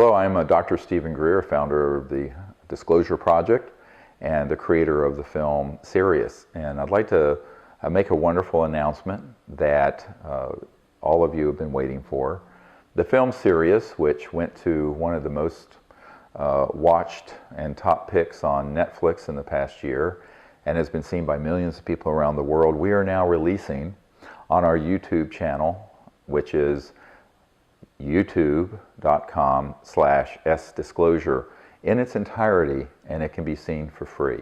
Hello, I'm Dr. Stephen Greer, founder of the Disclosure Project and the creator of the film SIRIUS. And I'd like to make a wonderful announcement that all of you have been waiting for. The film SIRIUS, which went to one of the most watched and top picks on Netflix in the past year and has been seen by millions of people around the world, we are now releasing on our YouTube channel, which is youtube.com/sdisclosure in its entirety, and it can be seen for free.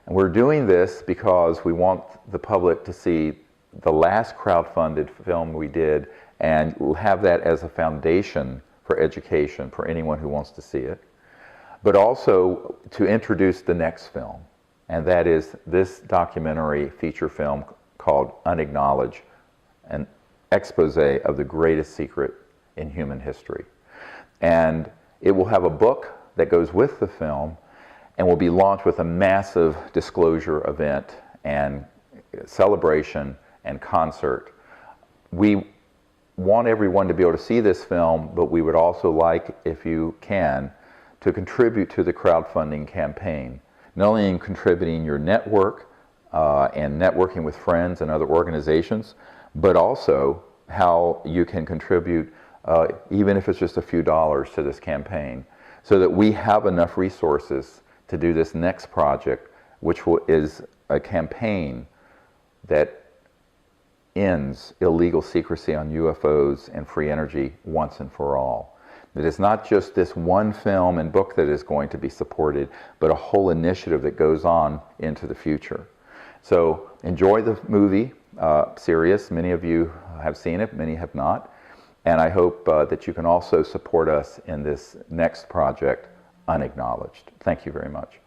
And we're doing this because we want the public to see the last crowdfunded film we did and we'll have that as a foundation for education for anyone who wants to see it, but also to introduce the next film, and that is this documentary feature film called Unacknowledged, an expose of the greatest secret in human history. And it will have a book that goes with the film and will be launched with a massive disclosure event and celebration and concert. We want everyone to be able to see this film, but we would also like, if you can, to contribute to the crowdfunding campaign. Not only in contributing your network and networking with friends and other organizations, but also how you can contribute even if it's just a few dollars to this campaign, so that we have enough resources to do this next project, which is a campaign that ends illegal secrecy on UFOs and free energy once and for all. It is not just this one film and book that is going to be supported, but a whole initiative that goes on into the future. So enjoy the movie, SIRIUS. Many of you have seen it, many have not. And I hope that you can also support us in this next project, Unacknowledged. Thank you very much.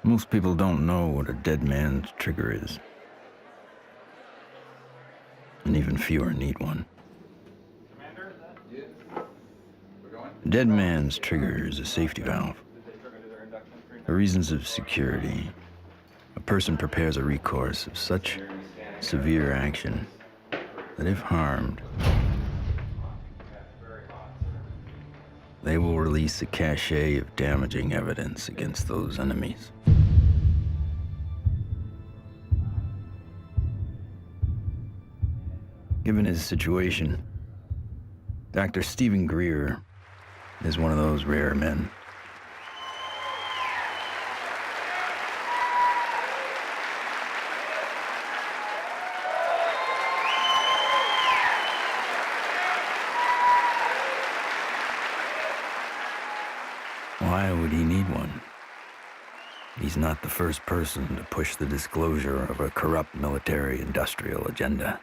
Most people don't know what a dead man's trigger is. And even fewer need one. A dead man's trigger is a safety valve. For reasons of security, a person prepares a recourse of such severe action that if harmed, they will release a cache of damaging evidence against those enemies. Given his situation, Dr. Stephen Greer is one of those rare men. Why would he need one? He's not the first person to push the disclosure of a corrupt military-industrial agenda.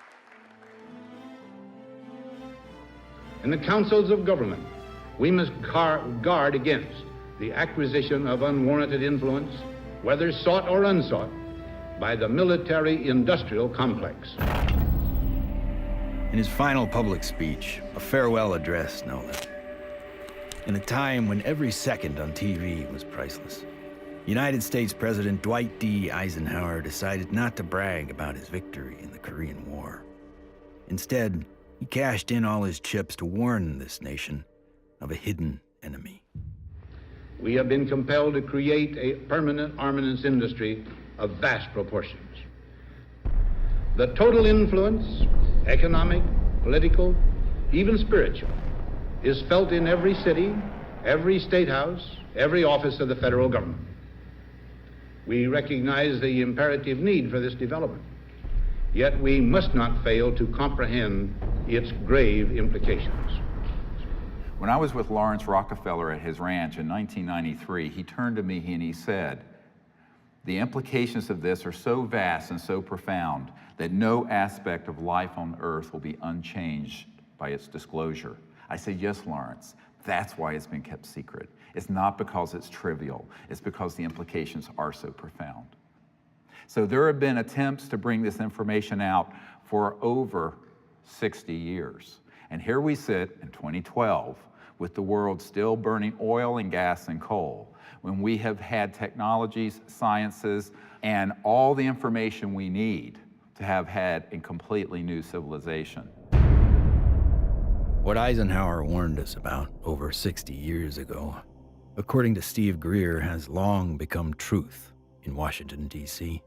In the councils of government, we must guard against the acquisition of unwarranted influence, whether sought or unsought, by the military-industrial complex. In his final public speech, a farewell address, no less, in a time when every second on TV was priceless, United States President Dwight D. Eisenhower decided not to brag about his victory in the Korean War. Instead, he cashed in all his chips to warn this nation of a hidden enemy. We have been compelled to create a permanent armaments industry of vast proportions. The total influence, economic, political, even spiritual, is felt in every city, every state house, every office of the federal government. We recognize the imperative need for this development, yet we must not fail to comprehend its grave implications. When I was with Lawrence Rockefeller at his ranch in 1993, he turned to me and he said, "The implications of this are so vast and so profound that no aspect of life on earth will be unchanged by its disclosure." I said, "Yes, Lawrence, that's why it's been kept secret. It's not because it's trivial, it's because the implications are so profound." So there have been attempts to bring this information out for over 60 years. And here we sit in 2012 with the world still burning oil and gas and coal, when we have had technologies, sciences, and all the information we need to have had a completely new civilization. What Eisenhower warned us about over 60 years ago, according to Steve Greer, has long become truth in Washington, D.C.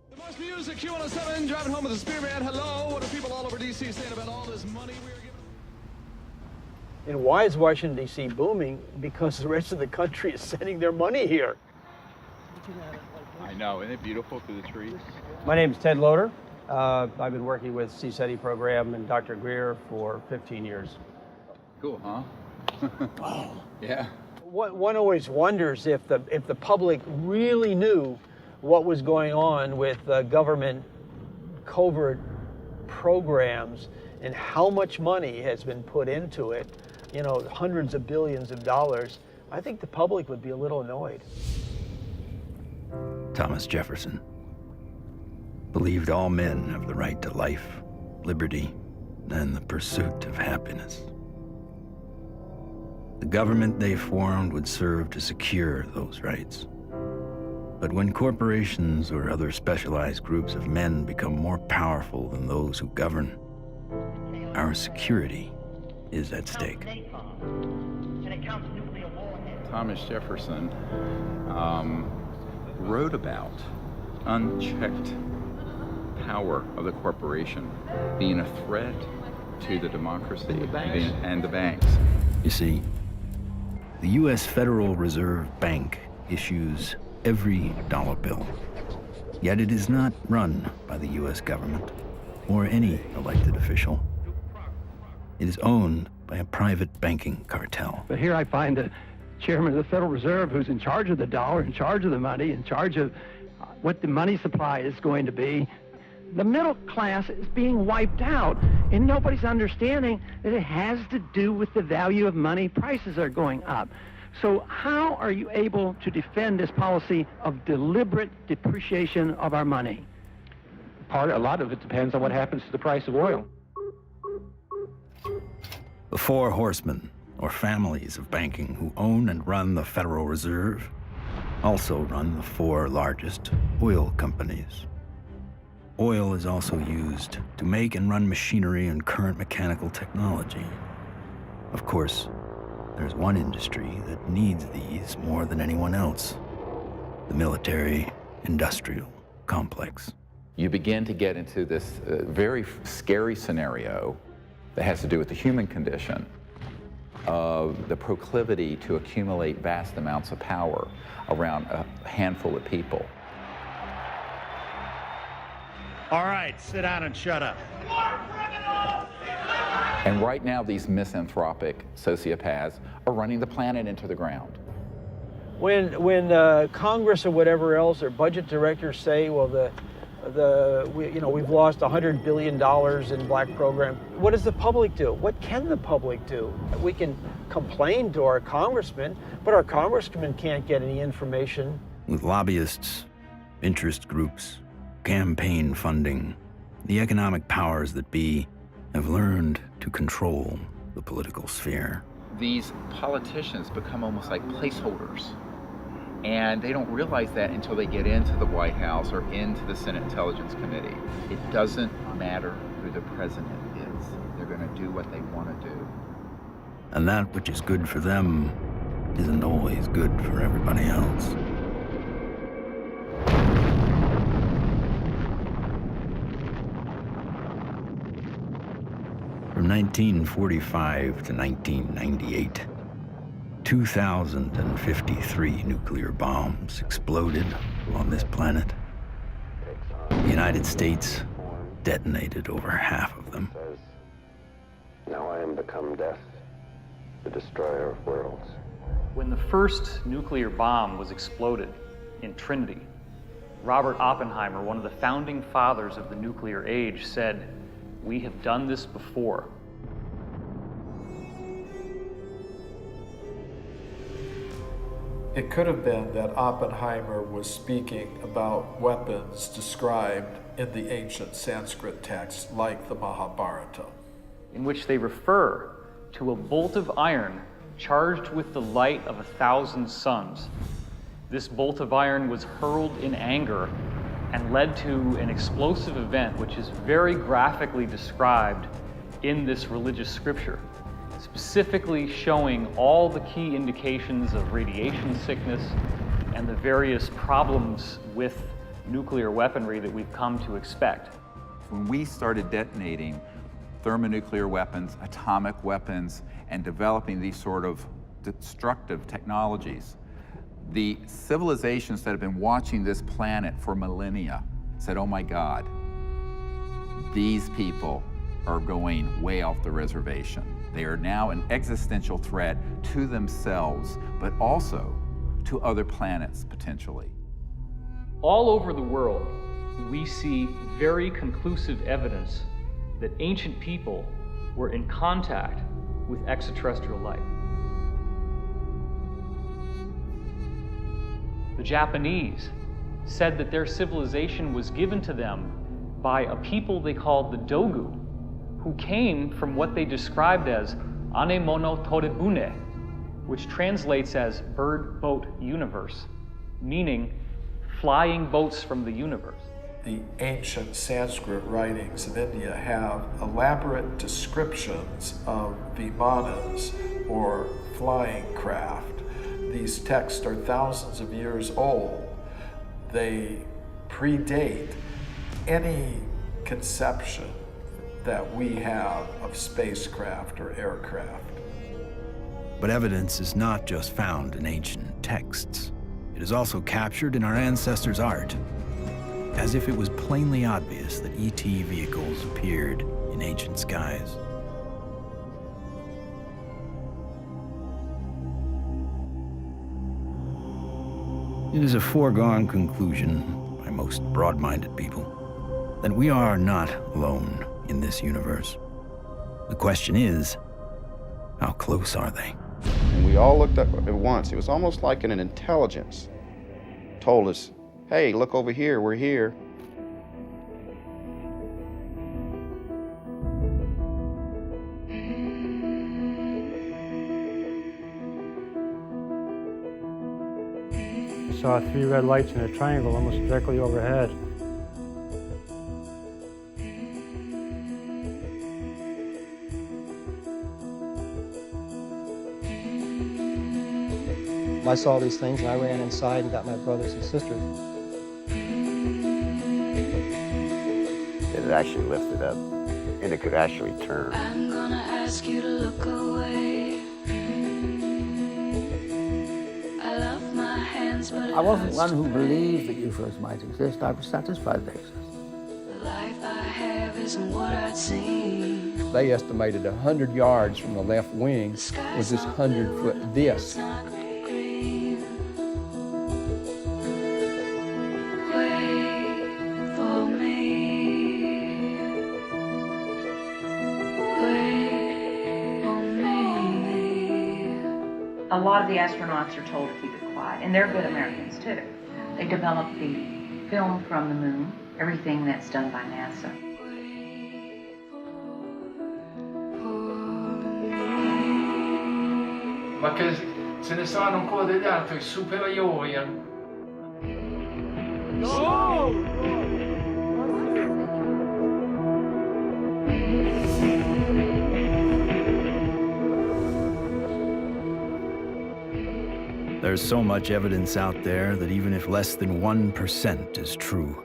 The most music, Q107, driving home with the Spearman. Hello, what are people all over D.C. saying about all this money we are giving? And why is Washington, D.C. booming? Because the rest of the country is sending their money here. I know, isn't it beautiful through the trees? My name is Ted Loader. I've been working with CSETI program and Dr. Greer for 15 years. Cool, huh? Oh. Yeah. One always wonders if the public really knew what was going on with government covert programs and how much money has been put into it, you know, hundreds of billions of dollars. I think the public would be a little annoyed. Thomas Jefferson believed all men have the right to life, liberty, and the pursuit of happiness. The government they formed would serve to secure those rights. But when corporations or other specialized groups of men become more powerful than those who govern, our security is at stake. Thomas Jefferson wrote about unchecked power of the corporation being a threat to the democracy and the banks. You see, the U.S. Federal Reserve Bank issues every dollar bill, yet it is not run by the U.S. government or any elected official. It is owned by a private banking cartel. But here I find the chairman of the Federal Reserve, who's in charge of the dollar, in charge of the money, in charge of what the money supply is going to be. The middle class is being wiped out, and nobody's understanding that it has to do with the value of money. Prices are going up. So how are you able to defend this policy of deliberate depreciation of our money? A lot of it depends on what happens to the price of oil. The four horsemen, or families of banking who own and run the Federal Reserve, also run the four largest oil companies. Oil is also used to make and run machinery and current mechanical technology. Of course, there's one industry that needs these more than anyone else: the military-industrial complex. you begin to get into this very scary scenario that has to do with the human condition of the proclivity to accumulate vast amounts of power around a handful of people. All right, sit down and shut up. And right now, these misanthropic sociopaths are running the planet into the ground. When Congress or whatever else or budget directors say, well, we've lost $100 billion in black program, what does the public do? What can the public do? We can complain to our congressmen, but our congressmen can't get any information. With lobbyists, interest groups, campaign funding, the economic powers that be have learned to control the political sphere. These politicians become almost like placeholders. And they don't realize that until they get into the White House or into the Senate Intelligence Committee. It doesn't matter who the president is. They're going to do what they want to do. And that which is good for them isn't always good for everybody else. From 1945 to 1998, 2,053 nuclear bombs exploded on this planet. The United States detonated over half of them. Now I am become death, the destroyer of worlds. When the first nuclear bomb was exploded in Trinity, Robert Oppenheimer, one of the founding fathers of the nuclear age, said, "We have done this before." It could have been that Oppenheimer was speaking about weapons described in the ancient Sanskrit texts like the Mahabharata, in which they refer to a bolt of iron charged with the light of 1,000 suns. This bolt of iron was hurled in anger and led to an explosive event which is very graphically described in this religious scripture, specifically showing all the key indications of radiation sickness and the various problems with nuclear weaponry that we've come to expect. When we started detonating thermonuclear weapons, atomic weapons, and developing these sort of destructive technologies, the civilizations that have been watching this planet for millennia said, oh my God, these people are going way off the reservation. They are now an existential threat to themselves, but also to other planets potentially. All over the world, we see very conclusive evidence that ancient people were in contact with extraterrestrial life. The Japanese said that their civilization was given to them by a people they called the Dogu, who came from what they described as Anemono Torebune, which translates as bird boat universe, meaning flying boats from the universe. The ancient Sanskrit writings of India have elaborate descriptions of vimanas, or flying craft. These texts are thousands of years old. They predate any conception that we have of spacecraft or aircraft. But evidence is not just found in ancient texts. It is also captured in our ancestors' art, as if it was plainly obvious that ET vehicles appeared in ancient skies. It is a foregone conclusion by most broad-minded people that we are not alone in this universe. The question is, how close are they? And we all looked up at once. It was almost like an intelligence told us, hey, look over here, we're here. I saw 3 red lights in a triangle almost directly overhead. I saw these things and I ran inside and got my brothers and sisters. it actually lifted up, and it could actually turn. I'm gonna ask you to look away. I love my hands, but I wasn't one who believed that UFOs might exist. I was satisfied they exist. the life I have isn't what I'd seen. They estimated 100 yards from the left wing was this 100-foot disc. A lot of the astronauts are told to keep it quiet, and they're good Americans too. They develop the film from the moon, everything that's done by NASA. Ma che se ne sanno ancora degli altri superiori. There's so much evidence out there that even if less than 1% is true,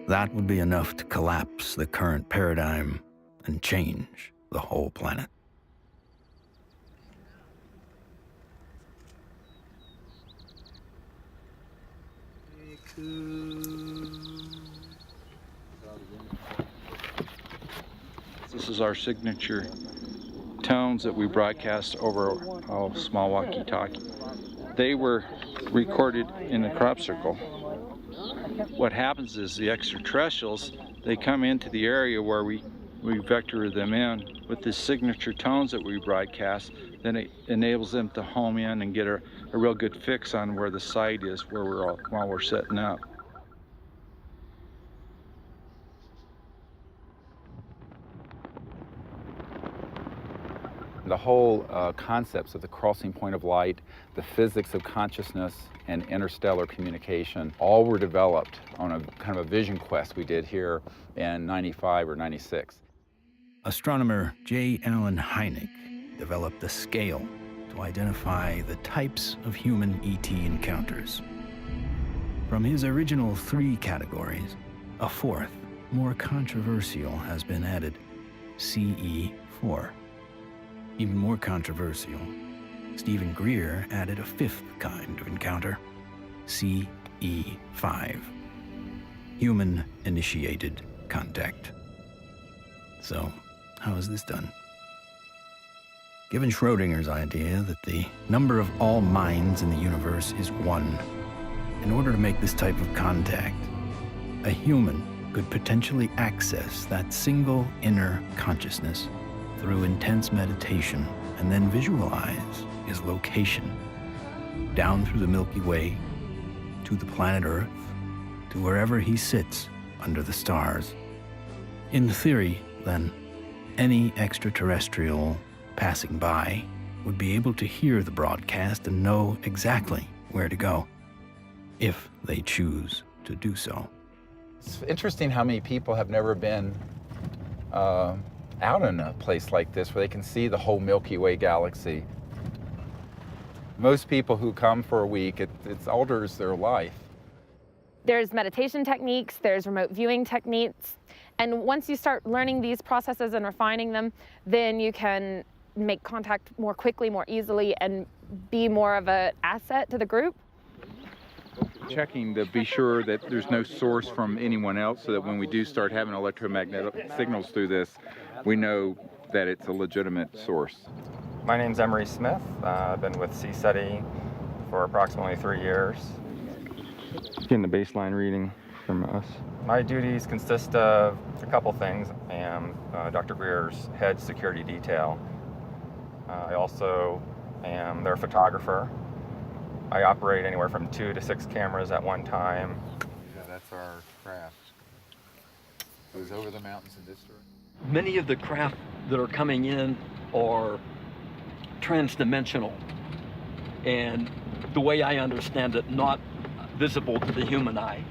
that would be enough to collapse the current paradigm and change the whole planet. This is our signature tones that we broadcast over a small walkie-talkie. They were recorded in the crop circle. What happens is the extraterrestrials, they come into the area where we vector them in with the signature tones that we broadcast. Then it enables them to home in and get a real good fix on where the site is while we're setting up. The whole concepts of the crossing point of light, the physics of consciousness, and interstellar communication all were developed on a kind of a vision quest we did here in 95 or 96. Astronomer J. Allen Hynek developed a scale to identify the types of human ET encounters. From his original 3 categories, a 4th, more controversial, has been added, CE4. Even more controversial, Stephen Greer added a 5th kind of encounter, CE5, human-initiated contact. So, how is this done? Given Schrodinger's idea that the number of all minds in the universe is 1, in order to make this type of contact, a human could potentially access that single inner consciousness through intense meditation and then visualize his location down through the Milky Way to the planet Earth to wherever he sits under the stars. In theory, then, any extraterrestrial passing by would be able to hear the broadcast and know exactly where to go, if they choose to do so. It's interesting how many people have never been out in a place like this where they can see the whole Milky Way galaxy. Most people who come for a week, it alters their life. There's meditation techniques, there's remote viewing techniques, and once you start learning these processes and refining them, then you can make contact more quickly, more easily, and be more of an asset to the group. Checking to be sure that there's no source from anyone else so that when we do start having electromagnetic signals through this, we know that it's a legitimate source. My name's Emery Smith. I've been with CSETI for approximately 3 years. Getting the baseline reading from us. My duties consist of a couple things. I am Dr. Greer's head security detail. I also am their photographer. I operate anywhere from 2 to 6 cameras at one time. Yeah, that's our craft. It goes over the mountains in this direction. Many of the craft that are coming in are transdimensional, and the way I understand it, not visible to the human eye.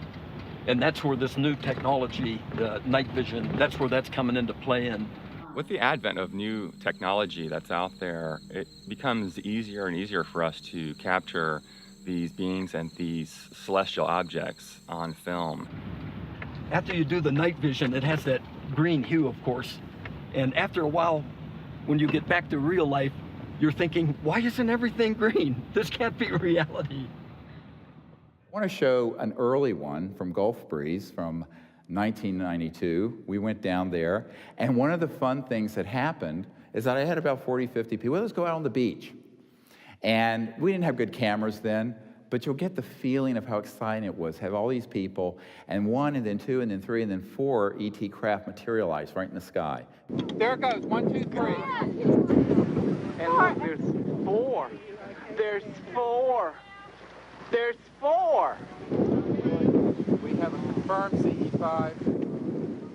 And that's where this new technology, night vision, that's where that's coming into play. And with the advent of new technology that's out there, it becomes easier and easier for us to capture these beings and these celestial objects on film. after you do the night vision, it has that green hue, of course. And after a while, when you get back to real life, you're thinking, why isn't everything green? This can't be reality. I want to show an early one from Gulf Breeze from 1992. We went down there, and one of the fun things that happened is that I had about 40, 50 people. Let's go out on the beach. And we didn't have good cameras then, but you'll get the feeling of how exciting it was. Have all these people, and 1, and then 2, and then 3, and then 4 ET craft materialize right in the sky. There it goes, 1, 2, 3. And look, there's 4. There's 4. There's 4. We have a confirmed CE5.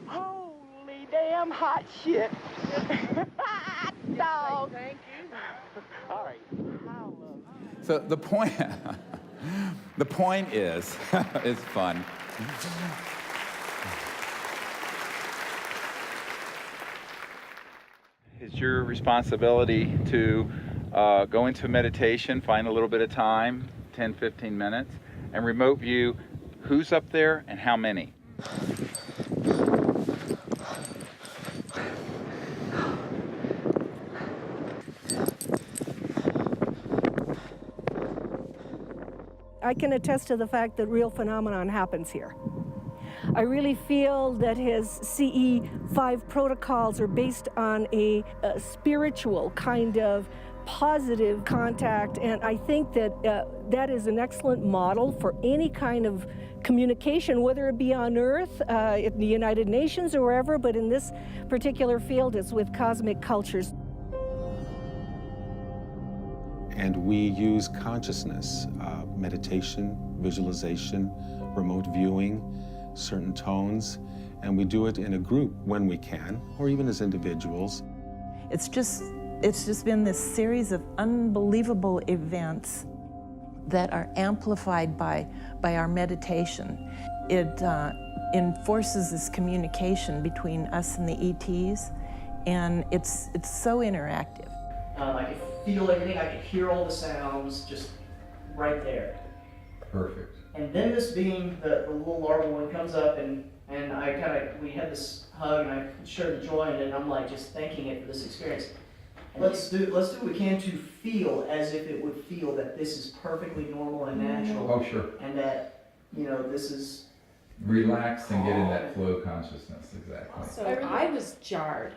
Holy damn hot shit. Dog. Thank you. All right. So the point, the point is, it's fun. It's your responsibility to go into meditation, find a little bit of time, 10, 15 minutes, and remote view who's up there and how many. I can attest to the fact that real phenomenon happens here. I really feel that his CE5 protocols are based on a spiritual kind of positive contact, and I think that that is an excellent model for any kind of communication, whether it be on Earth, in the United Nations or wherever, but in this particular field it's with cosmic cultures. And we use consciousness, meditation, visualization, remote viewing, certain tones, and we do it in a group when we can, or even as individuals. It's just been this series of unbelievable events that are amplified by our meditation. It enforces this communication between us and the ETs, and it's so interactive. I could feel everything, I could hear all the sounds just right there. Perfect. And then this being the little larval one comes up, and we had this hug, and I shared the joy in it, and I'm like just thanking it for this experience. Let's do what we can to feel as if it would feel that this is perfectly normal and natural. Oh, sure. And that, this is... Relax and get in that flow consciousness, exactly. So I was jarred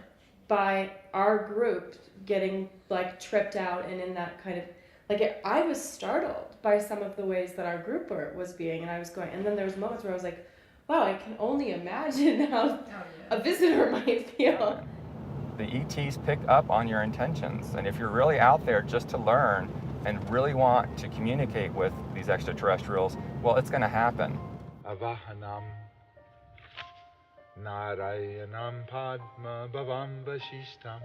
by our group getting tripped out and in that kind of, I was startled by some of the ways that our group was being, and I was going, and then there was moments where I was like, wow, I can only imagine how a visitor might feel. The ETs pick up on your intentions, and if you're really out there just to learn and really want to communicate with these extraterrestrials, well, it's going to happen. Avahanam Narayanam Padma Bhavam Vashishtam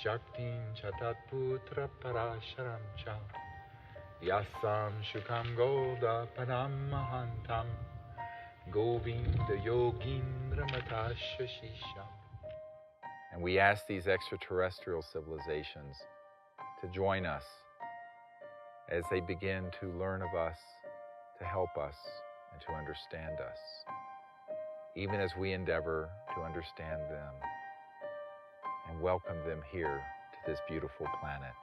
Shaktim Chatat Putra Parasharam Cha Yasam Shukam Goda Padam Mahantam Govinda Yogindra Matashashisham. And we ask these extraterrestrial civilizations to join us as they begin to learn of us, to help us, and to understand us, even as we endeavor to understand them and welcome them here to this beautiful planet.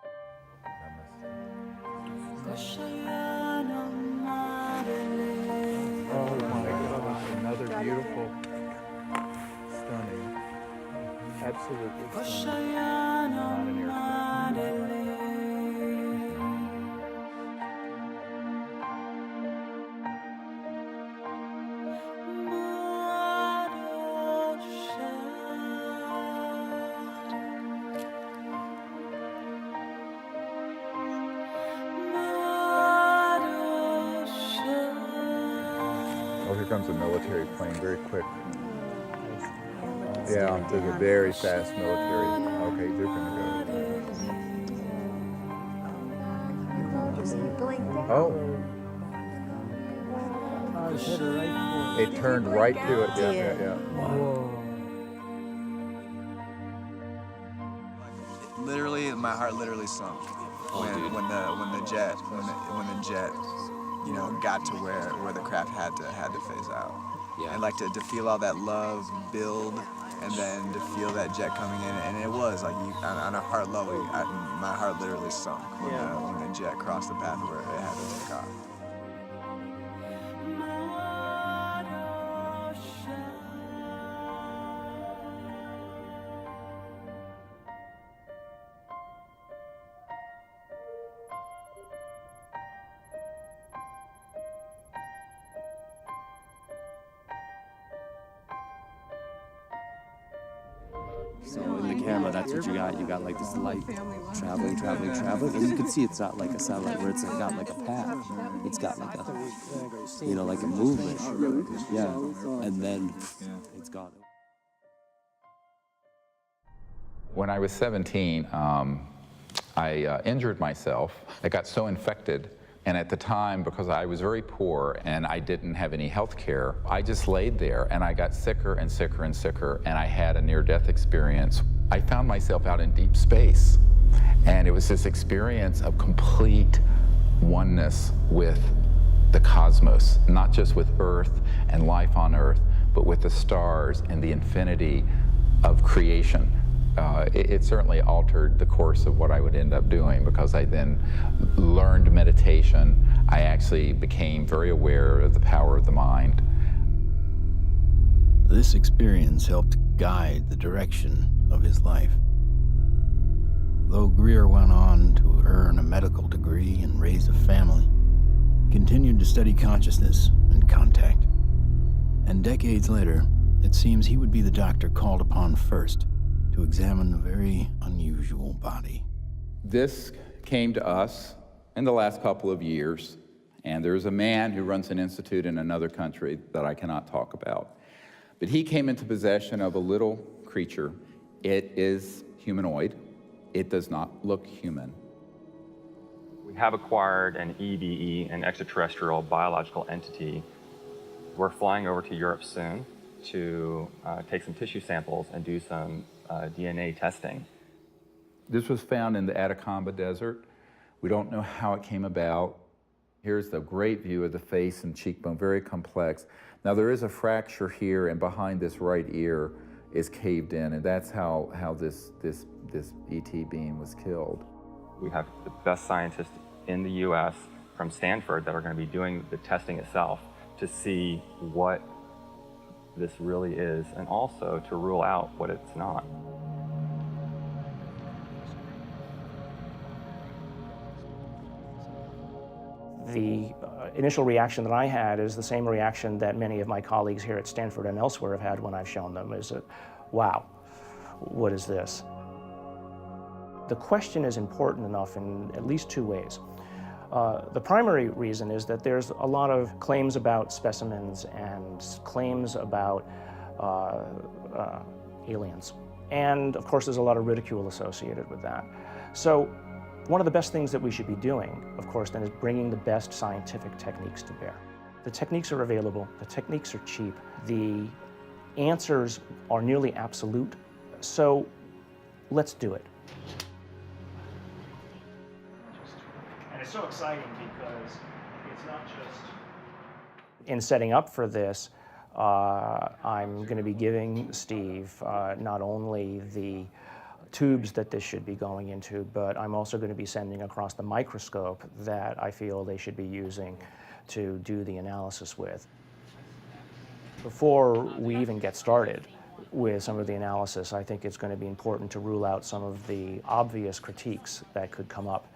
Oh my gosh, another beautiful, stunning, absolutely stunning. Not an airplane. Oh, here comes a military plane very quick. Yeah, there's a very fast military. Okay, they're gonna go. Oh. It turned right to it. Yeah. Whoa. Literally, my heart literally sunk when the jet got to where the craft had to phase out. and like to feel all that love build, and then to feel that jet coming in, and it was like on a heart level, my heart literally sunk when the jet crossed the path where it had to take off. So in the camera, that's what you got. You got like this light traveling, and you can see it's not like a satellite where it's got like a path. It's got like a, like a movement. Yeah, and then it's gone. When I was 17, I injured myself. I got so infected. And at the time, because I was very poor and I didn't have any health care, I just laid there and I got sicker and sicker and sicker, and I had a near-death experience. I found myself out in deep space, and it was this experience of complete oneness with the cosmos, not just with Earth and life on Earth, but with the stars and the infinity of creation. It certainly altered the course of what I would end up doing, because I then learned meditation. I actually became very aware of the power of the mind. This experience helped guide the direction of his life. Though Greer went on to earn a medical degree and raise a family, he continued to study consciousness and contact. And decades later, it seems he would be the doctor called upon first to examine a very unusual body. This came to us in the last couple of years, and there's a man who runs an institute in another country that I cannot talk about. But he came into possession of a little creature. It is humanoid. It does not look human. We have acquired an EBE, an extraterrestrial biological entity. We're flying over to Europe soon to take some tissue samples and do some DNA testing. This was found in the Atacama Desert. We don't know how it came about. Here's the great view of the face and cheekbone, very complex. Now there is a fracture here, and behind this right ear is caved in, and that's how this ET being was killed. We have the best scientists in the US from Stanford that are going to be doing the testing itself to see what this really is, and also to rule out what it's not. The initial reaction that I had is the same reaction that many of my colleagues here at Stanford and elsewhere have had when I've shown them, is that, wow, what is this? The question is important enough in at least two ways. The primary reason is that there's a lot of claims about specimens and claims about aliens. And of course, there's a lot of ridicule associated with that. So one of the best things that we should be doing, of course, then is bringing the best scientific techniques to bear. The techniques are available, the techniques are cheap, the answers are nearly absolute, so let's do it. And it's so exciting because it's not just... In setting up for this, I'm going to be giving Steve not only the tubes that this should be going into, but I'm also going to be sending across the microscope that I feel they should be using to do the analysis with. Before we even get started with some of the analysis, I think it's going to be important to rule out some of the obvious critiques that could come up.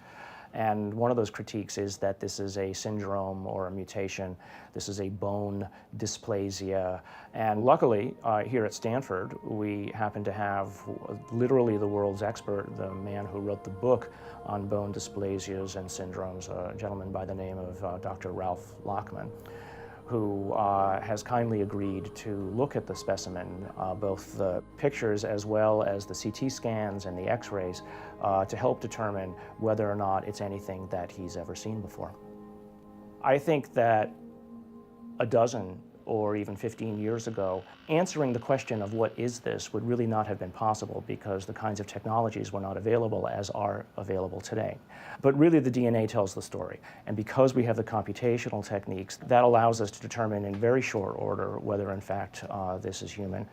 And one of those critiques is that this is a syndrome or a mutation. This is a bone dysplasia. And luckily, here at Stanford, we happen to have literally the world's expert, the man who wrote the book on bone dysplasias and syndromes, a gentleman by the name of Dr. Ralph Lachman, who has kindly agreed to look at the specimen, both the pictures as well as the CT scans and the x-rays, to help determine whether or not it's anything that he's ever seen before. I think that a dozen or even 15 years ago, answering the question of what is this would really not have been possible because the kinds of technologies were not available as are available today. But really the DNA tells the story. And because we have the computational techniques, that allows us to determine in very short order whether in fact this is human.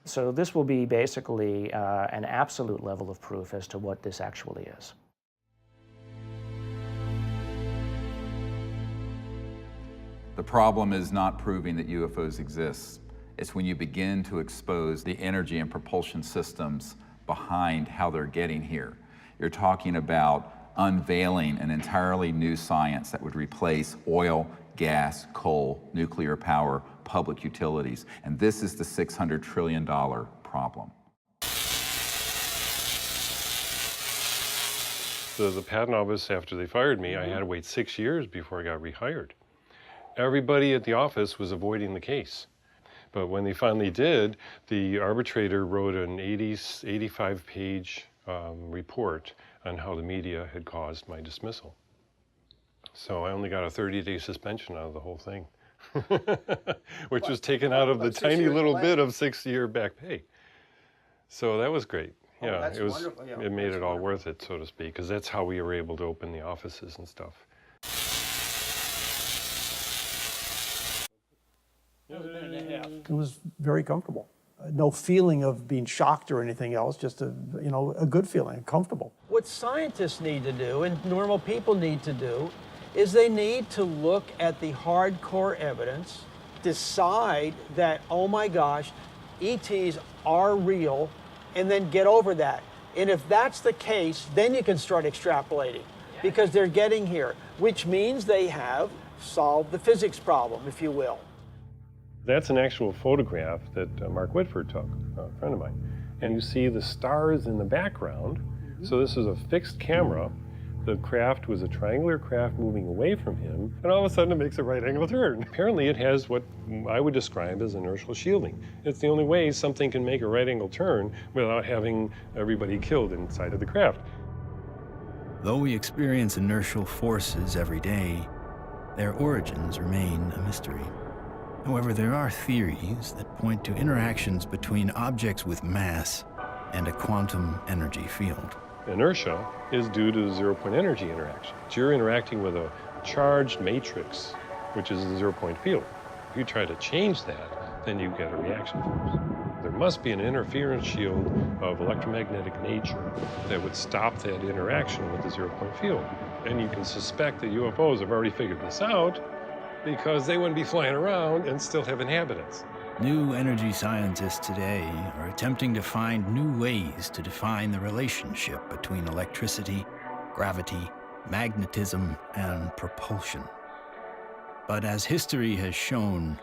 So this will be basically an absolute level of proof as to what this actually is. The problem is not proving that UFOs exist. It's when you begin to expose the energy and propulsion systems behind how they're getting here. You're talking about unveiling an entirely new science that would replace oil, gas, coal, nuclear power, public utilities. And this is the $600 trillion problem. The patent office, after they fired me, I had to wait 6 years before I got rehired. Everybody at the office was avoiding the case. But when they finally did, the arbitrator wrote an 85-page report on how the media had caused my dismissal. So I only got a 30-day suspension out of the whole thing, which was taken out of the tiny little bit of 6-year back pay. So that was great. Yeah, it was. Wonderful. Yeah, it made it all worth it, so to speak, because that's how we were able to open the offices and stuff. It was very comfortable. No feeling of being shocked or anything else, just a good feeling, comfortable. What scientists need to do and normal people need to do is they need to look at the hardcore evidence, decide that, oh my gosh, ETs are real, and then get over that. And if that's the case, then you can start extrapolating because they're getting here, which means they have solved the physics problem, if you will. That's an actual photograph that Mark Whitford took, a friend of mine. And you see the stars in the background. So this is a fixed camera. The craft was a triangular craft moving away from him, and all of a sudden it makes a right angle turn. Apparently it has what I would describe as inertial shielding. It's the only way something can make a right angle turn without having everybody killed inside of the craft. Though we experience inertial forces every day, their origins remain a mystery. However, there are theories that point to interactions between objects with mass and a quantum energy field. Inertia is due to the zero-point energy interaction. You're interacting with a charged matrix, which is a zero-point field. If you try to change that, then you get a reaction force. There must be an interference shield of electromagnetic nature that would stop that interaction with the zero-point field. And you can suspect that UFOs have already figured this out because they wouldn't be flying around and still have inhabitants. New energy scientists today are attempting to find new ways to define the relationship between electricity, gravity, magnetism, and propulsion. But as history has shown,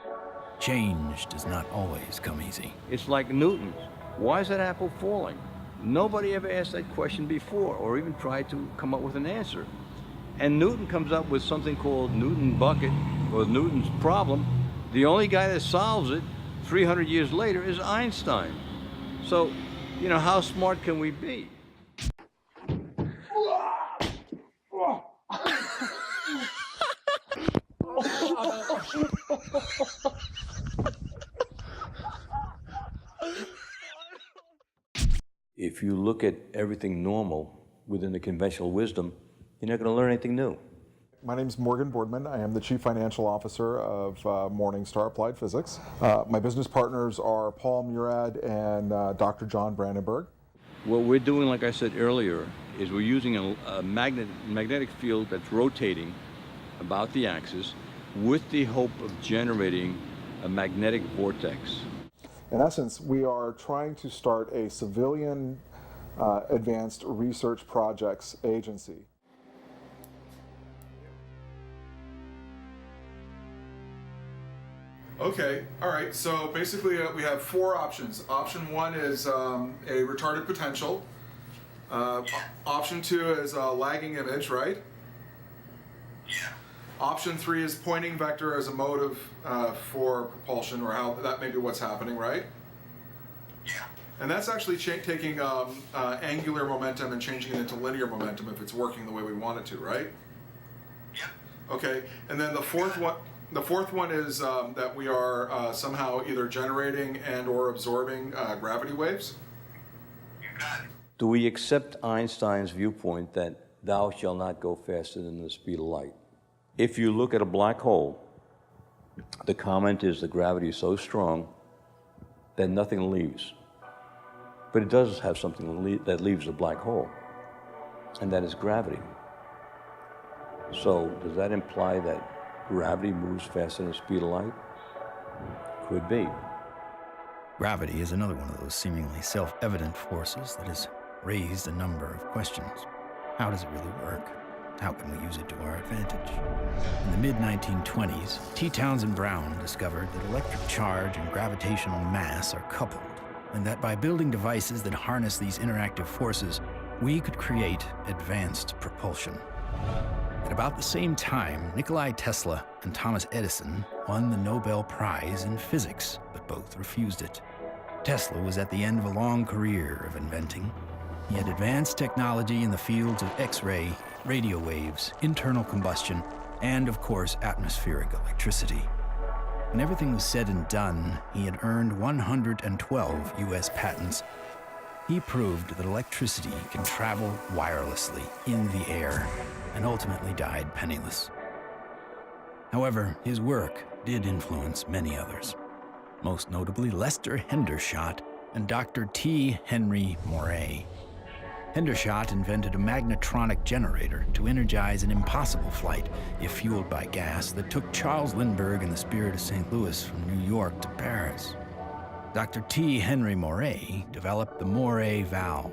change does not always come easy. It's like Newton. Why is that apple falling? Nobody ever asked that question before or even tried to come up with an answer. And Newton comes up with something called Newton bucket, or Newton's problem. The only guy that solves it 300 years later is Einstein. So, how smart can we be? If you look at everything normal within the conventional wisdom, you're not going to learn anything new. My name is Morgan Boardman. I am the Chief Financial Officer of Morningstar Applied Physics. My business partners are Paul Murad and Dr. John Brandenburg. What we're doing, like I said earlier, is we're using a magnetic field that's rotating about the axis with the hope of generating a magnetic vortex. In essence, we are trying to start a civilian advanced research projects agency. Okay, all right, so basically we have 4 options. Option 1 is a retarded potential. Option 2 is a lagging image, right? Yeah. Option 3 is pointing vector as a motive for propulsion, or how that may be what's happening, right? Yeah. And that's actually taking angular momentum and changing it into linear momentum if it's working the way we want it to, right? Yeah. Okay, and then the fourth one. The fourth one is that we are somehow either generating and or absorbing gravity waves. Do we accept Einstein's viewpoint that thou shalt not go faster than the speed of light? If you look at a black hole, the comment is the gravity is so strong that nothing leaves. But it does have something that leaves the black hole, and that is gravity. So does that imply that gravity moves faster than the speed of light? Could be. Gravity is another one of those seemingly self-evident forces that has raised a number of questions. How does it really work? How can we use it to our advantage? In the mid-1920s, T. Townsend Brown discovered that electric charge and gravitational mass are coupled, and that by building devices that harness these interactive forces, we could create advanced propulsion. At about the same time, Nikola Tesla and Thomas Edison won the Nobel Prize in physics, but both refused it. Tesla was at the end of a long career of inventing. He had advanced technology in the fields of X-ray, radio waves, internal combustion, and, of course, atmospheric electricity. When everything was said and done, he had earned 112 U.S. patents. He proved that electricity can travel wirelessly in the air, and ultimately died penniless. However, his work did influence many others, most notably Lester Hendershot and Dr. T. Henry Moray. Hendershot invented a magnetronic generator to energize an impossible flight, if fueled by gas, that took Charles Lindbergh and the Spirit of St. Louis from New York to Paris. Dr. T. Henry Moray developed the Moray valve,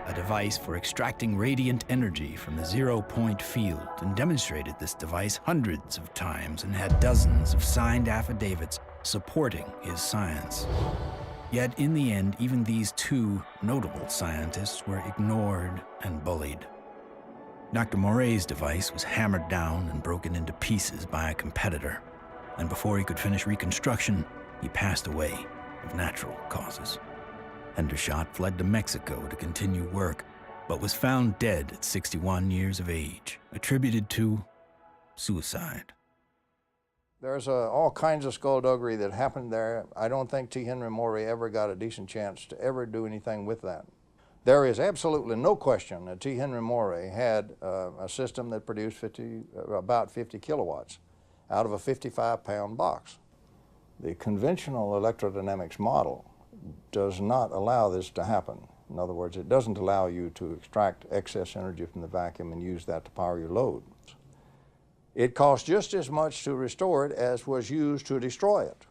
a device for extracting radiant energy from the zero-point field, and demonstrated this device hundreds of times and had dozens of signed affidavits supporting his science. Yet in the end, even these two notable scientists were ignored and bullied. Dr. Moray's device was hammered down and broken into pieces by a competitor, and before he could finish reconstruction, he passed away of natural causes. Hendershot fled to Mexico to continue work, but was found dead at 61 years of age, attributed to suicide. There's all kinds of skullduggery that happened there. I don't think T. Henry Moray ever got a decent chance to ever do anything with that. There is absolutely no question that T. Henry Moray had a system that produced about 50 kilowatts out of a 55-pound box. The conventional electrodynamics model does not allow this to happen. In other words, it doesn't allow you to extract excess energy from the vacuum and use that to power your load. It costs just as much to restore it as was used to destroy it.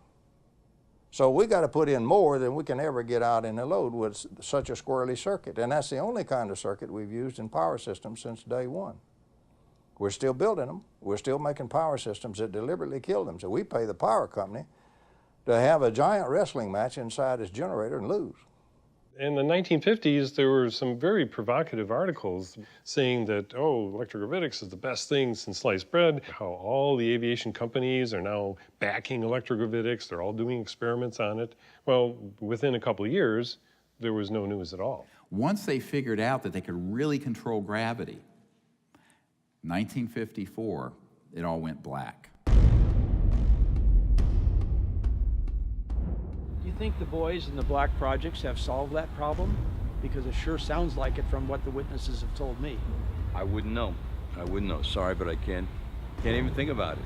So we got to put in more than we can ever get out in a load with such a squirrely circuit. And that's the only kind of circuit we've used in power systems since day one. We're still building them. We're still making power systems that deliberately kill them. So we pay the power company to have a giant wrestling match inside his generator and lose. In the 1950s, there were some very provocative articles saying that, oh, electrogravitics is the best thing since sliced bread, how all the aviation companies are now backing electrogravitics, they're all doing experiments on it. Well, within a couple of years, there was no news at all. Once they figured out that they could really control gravity, 1954, it all went black. Do you think the boys in the black projects have solved that problem? Because it sure sounds like it from what the witnesses have told me. I wouldn't know. I wouldn't know. Sorry, but I can't even think about it.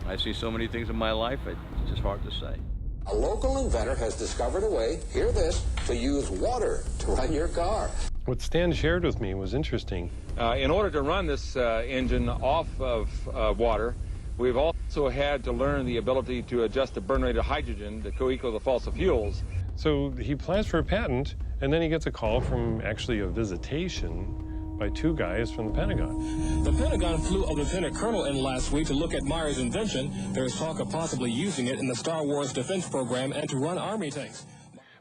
I see so many things in my life, it's just hard to say. A local inventor has discovered a way, hear this, to use water to run your car. What Stan shared with me was interesting. In order to run this engine off of water, we've also had to learn the ability to adjust the burn rate of hydrogen to co-equal the fossil fuels. So he applies for a patent, and then he gets a call from actually a visitation by two guys from the Pentagon. The Pentagon flew a lieutenant colonel in last week to look at Meyer's invention. There's talk of possibly using it in the Star Wars defense program and to run Army tanks.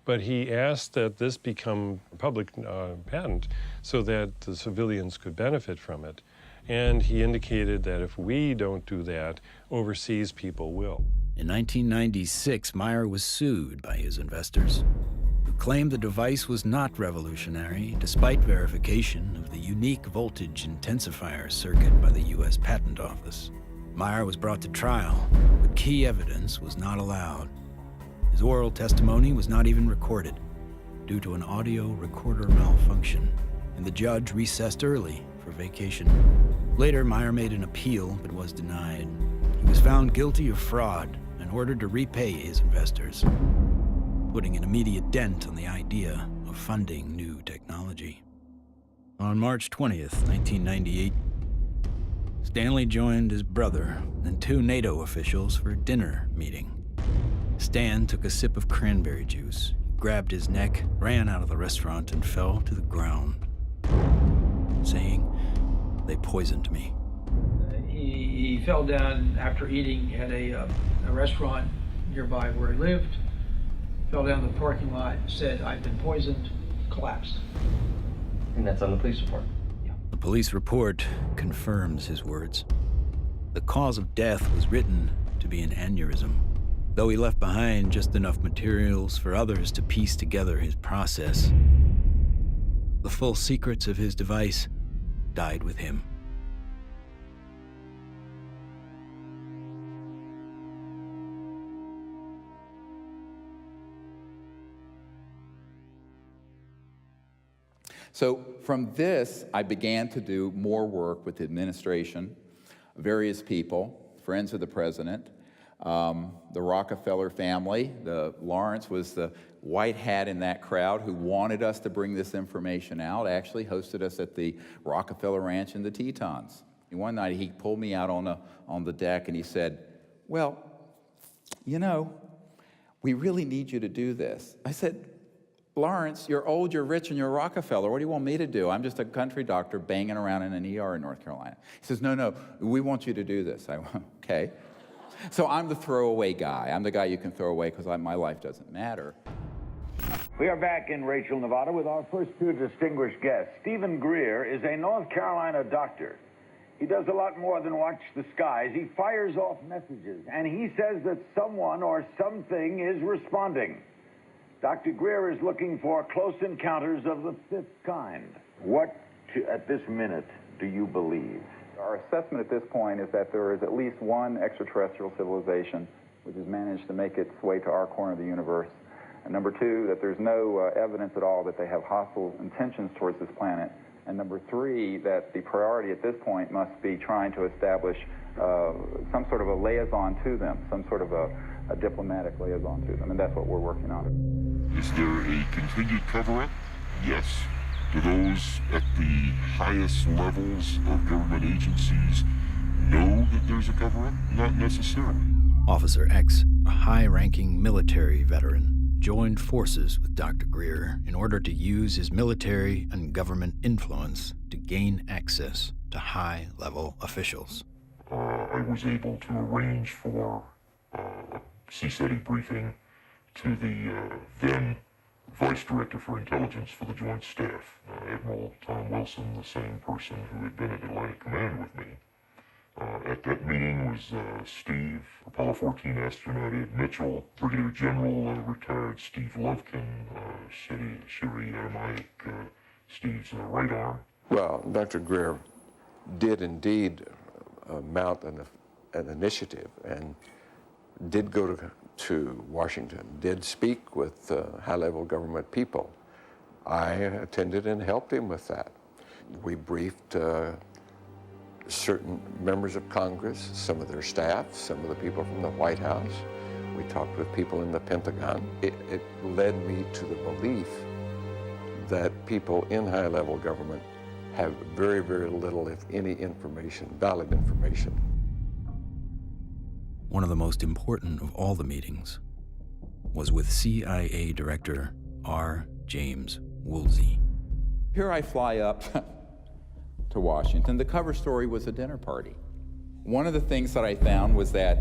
But he asked that this become a public patent so that the civilians could benefit from it. And he indicated that if we don't do that, overseas people will. In 1996, Meyer was sued by his investors, who claimed the device was not revolutionary, despite verification of the unique voltage intensifier circuit by the U.S. Patent Office. Meyer was brought to trial, but key evidence was not allowed. His oral testimony was not even recorded due to an audio recorder malfunction, and the judge recessed early for vacation. Later, Meyer made an appeal but was denied. He was found guilty of fraud and ordered to repay his investors, putting an immediate dent on the idea of funding new technology. On March 20th, 1998, Stanley joined his brother and 2 NATO officials for a dinner meeting. Stan took a sip of cranberry juice, grabbed his neck, ran out of the restaurant, and fell to the ground, saying, "They poisoned me." He fell down after eating at a restaurant nearby where he lived, fell down the parking lot, said, "I've been poisoned," collapsed. And that's on the police report? The police report confirms his words. The cause of death was written to be an aneurysm, though he left behind just enough materials for others to piece together his process. The full secrets of his device died with him. So from this, I began to do more work with the administration, various people, friends of the president, the Rockefeller family. Lawrence was the white hat in that crowd who wanted us to bring this information out, actually hosted us at the Rockefeller Ranch in the Tetons. And one night he pulled me out on the deck and he said, "Well, you know, we really need you to do this." I said, "Lawrence, you're old, you're rich, and you're Rockefeller. What do you want me to do? I'm just a country doctor banging around in an ER in North Carolina." He says, no, we want you to do this. I went, okay. So I'm the throwaway guy. I'm the guy you can throw away because my life doesn't matter. We are back in Rachel, Nevada with our first 2 distinguished guests. Stephen Greer is a North Carolina doctor. He does a lot more than watch the skies. He fires off messages, and he says that someone or something is responding. Dr. Greer is looking for close encounters of the 5th kind. What, at this minute, do you believe? Our assessment at this point is that there is at least one extraterrestrial civilization which has managed to make its way to our corner of the universe. And number 2, that there's no evidence at all that they have hostile intentions towards this planet. And number 3, that the priority at this point must be trying to establish some sort of a liaison to them, some sort of a diplomatic liaison to them, and that's what we're working on. Is there a continued cover-up? Yes. Do those at the highest levels of government agencies know that there's a cover-up? Not necessarily. Officer X, a high-ranking military veteran, joined forces with Dr. Greer in order to use his military and government influence to gain access to high-level officials. I was able to arrange for a CSETI briefing to the then Vice Director for Intelligence for the Joint Staff, Admiral Tom Wilson, the same person who had been at Atlantic Command with me. At that meeting was Steve, Apollo 14 astronaut Ed Mitchell, Brigadier General retired Steve Lovkin, Siri Aramaic, Steve's right arm. Well, Dr. Greer did indeed mount an initiative and did go to Washington, did speak with high-level government people. I attended and helped him with that. We briefed certain members of Congress, some of their staff, some of the people from the White House. We talked with people in the Pentagon. It led me to the belief that people in high-level government have very, very little, if any, information, valid information. One of the most important of all the meetings was with CIA Director R. James Woolsey. Here I fly up to Washington. The cover story was a dinner party. One of the things that I found was that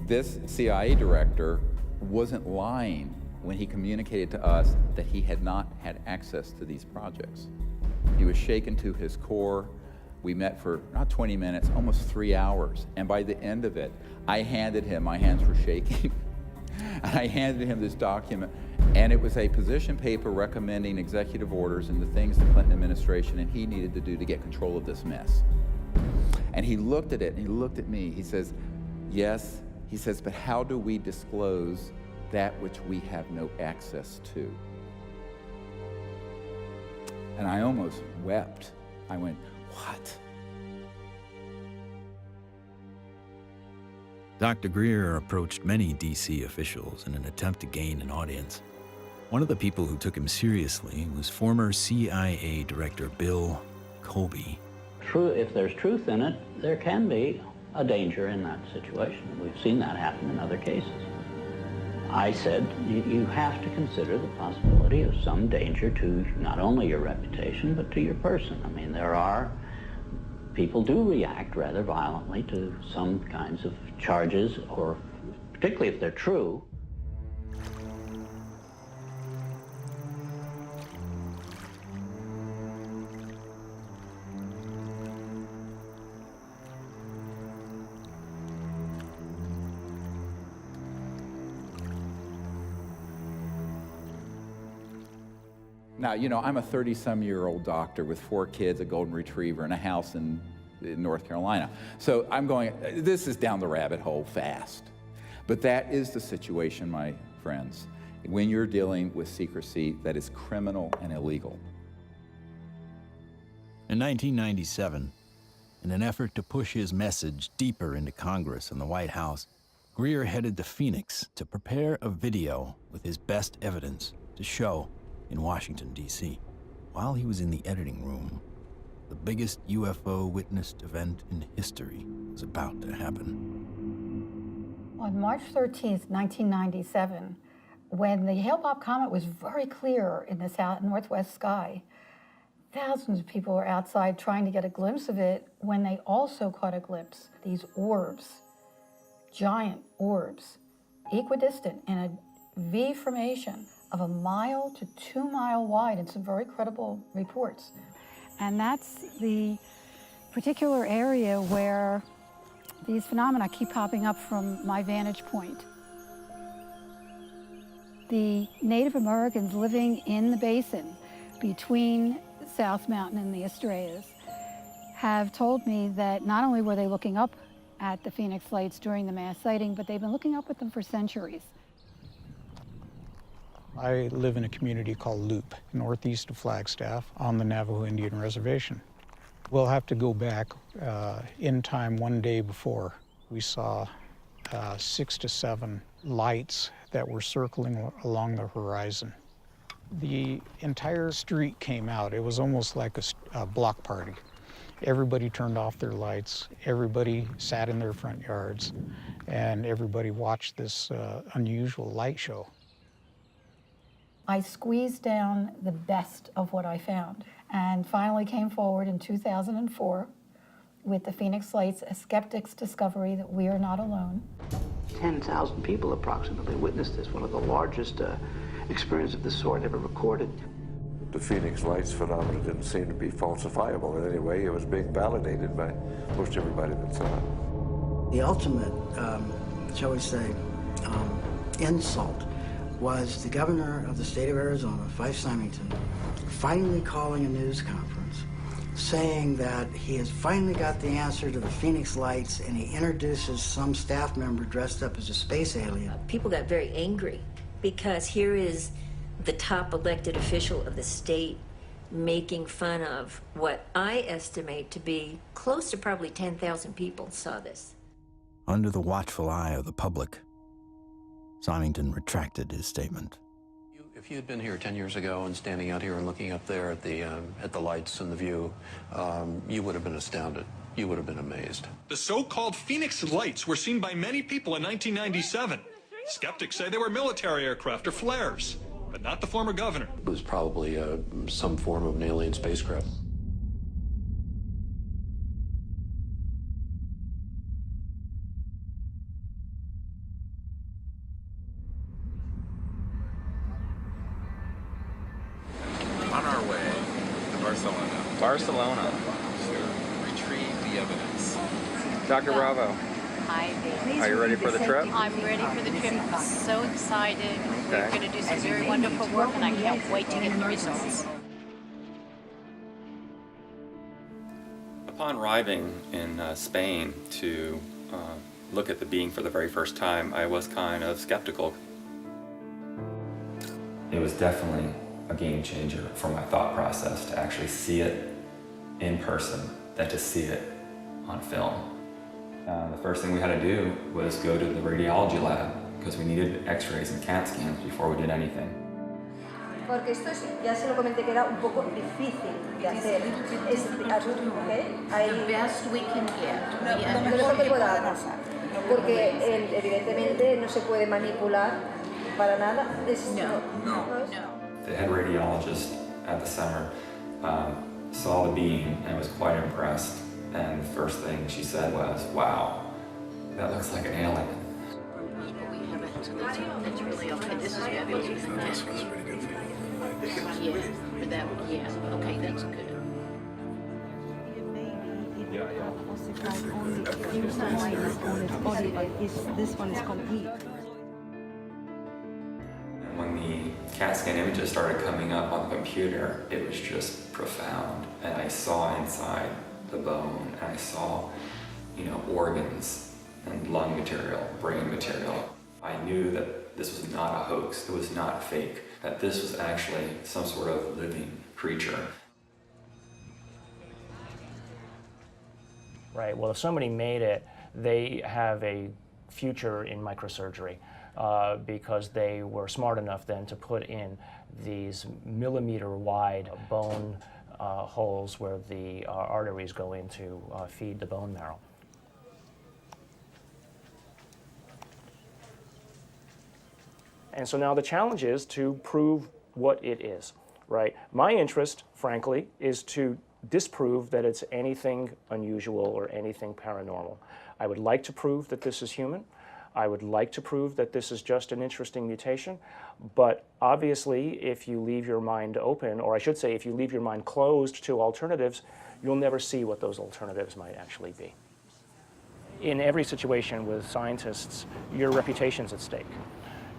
this CIA director wasn't lying when he communicated to us that he had not had access to these projects. He was shaken to his core. We met for not 20 minutes, almost 3 hours. And by the end of it, I handed him, my hands were shaking, I handed him this document, and it was a position paper recommending executive orders and the things the Clinton administration and he needed to do to get control of this mess. And he looked at it, and he looked at me. He says, yes, he says, but how do we disclose that which we have no access to? And I almost wept. I went, what? Dr. Greer approached many D.C. officials in an attempt to gain an audience. One of the people who took him seriously was former CIA Director Bill Colby. True, if there's truth in it, there can be a danger in that situation. We've seen that happen in other cases. I said, you have to consider the possibility of some danger to not only your reputation, but to your person. I mean, people do react rather violently to some kinds of charges, or particularly if they're true. Now, you know, I'm a 30-some-year-old doctor with 4 kids, a golden retriever, and a house in North Carolina. So I'm going, this is down the rabbit hole fast. But that is the situation, my friends, when you're dealing with secrecy that is criminal and illegal. In 1997, in an effort to push his message deeper into Congress and the White House, Greer headed to Phoenix to prepare a video with his best evidence to show in Washington, D.C. While he was in the editing room, the biggest UFO witnessed event in history was about to happen. On March 13th, 1997, when the Hale-Bopp comet was very clear in the northwest sky, thousands of people were outside trying to get a glimpse of it when they also caught a glimpse. These orbs, giant orbs, equidistant in a V formation of 1 mile to 2 mile wide in some very credible reports. And that's the particular area where these phenomena keep popping up from my vantage point. The Native Americans living in the basin between South Mountain and the Estrellas have told me that not only were they looking up at the Phoenix Lights during the mass sighting, but they've been looking up at them for centuries. I live in a community called Loop, northeast of Flagstaff, on the Navajo Indian Reservation. We'll have to go back in time one day before. We saw 6 to 7 lights that were circling along the horizon. The entire street came out. It was almost like a block party. Everybody turned off their lights, everybody sat in their front yards, and everybody watched this unusual light show. I squeezed down the best of what I found and finally came forward in 2004 with the Phoenix Lights, a skeptic's discovery that we are not alone. 10,000 people approximately witnessed this, one of the largest experiences of this sort ever recorded. The Phoenix Lights phenomenon didn't seem to be falsifiable in any way. It was being validated by most everybody that saw it. The ultimate, shall we say, insult was the governor of the state of Arizona, Fife Symington, finally calling a news conference saying that he has finally got the answer to the Phoenix Lights, and he introduces some staff member dressed up as a space alien. People got very angry because here is the top elected official of the state making fun of what I estimate to be close to probably 10,000 people saw this. Under the watchful eye of the public, Symington retracted his statement. If you had been here 10 years ago and standing out here and looking up there at the lights and the view, you would have been astounded. You would have been amazed. The so-called Phoenix Lights were seen by many people in 1997. Skeptics say they were military aircraft or flares, but not the former governor. It was probably some form of an alien spacecraft. On our way to Barcelona. Barcelona. To retrieve the evidence. Dr. Bravo. Hi, Dave. Are you ready for the trip? I'm ready for the trip. I'm so excited. We're going to do some very wonderful work, and I can't wait to get the results. Upon arriving in Spain to look at the being for the very first time, I was kind of skeptical. It was definitely a game changer for my thought process to actually see it in person than to see it on film. The first thing we had to do was go to the radiology lab because we needed x-rays and CAT scans before we did anything. Porque esto es, ya se lo comenté que era un poco difícil de hacer. Es, ¿okay? The best we can get. Lo mejor que podamos. Porque evidentemente no se puede manipular para nada. No. The head radiologist at the center saw the beam and was quite impressed. And the first thing she said was, "Wow, that looks like an alien." That's really okay. This is fabulous. This one's pretty good for you. Yeah, for that one, yeah. Okay, that's good. This one is complete. When the CAT scan images started coming up on the computer, it was just profound. And I saw inside the bone, and I saw, organs and lung material, brain material. I knew that this was not a hoax, it was not fake, that this was actually some sort of living creature. Right, well, if somebody made it, they have a future in microsurgery because they were smart enough then to put in these millimeter-wide bone holes where the arteries go in to feed the bone marrow. And so now the challenge is to prove what it is, right? My interest, frankly, is to disprove that it's anything unusual or anything paranormal. I would like to prove that this is human. I would like to prove that this is just an interesting mutation. But obviously, if you leave your mind open, or I should say, if you leave your mind closed to alternatives, you'll never see what those alternatives might actually be. In every situation with scientists, your reputation's at stake.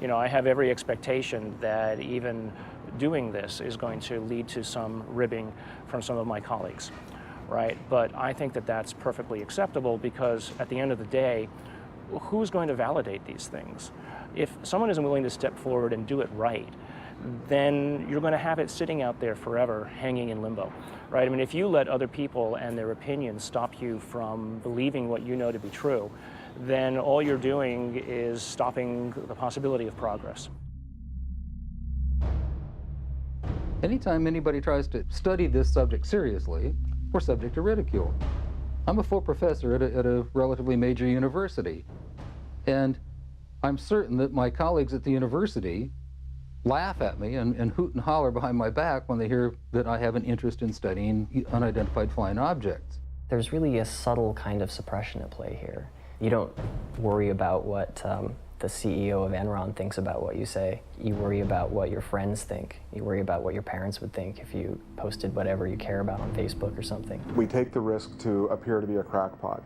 I have every expectation that even doing this is going to lead to some ribbing from some of my colleagues, right? But I think that that's perfectly acceptable because at the end of the day, who's going to validate these things? If someone isn't willing to step forward and do it right, then you're going to have it sitting out there forever, hanging in limbo, right? I mean, if you let other people and their opinions stop you from believing what you know to be true, then all you're doing is stopping the possibility of progress. Anytime anybody tries to study this subject seriously, we're subject to ridicule. I'm a full professor at a relatively major university, and I'm certain that my colleagues at the university laugh at me and hoot and holler behind my back when they hear that I have an interest in studying unidentified flying objects. There's really a subtle kind of suppression at play here. You don't worry about what the CEO of Enron thinks about what you say. You worry about what your friends think. You worry about what your parents would think if you posted whatever you care about on Facebook or something. We take the risk to appear to be a crackpot.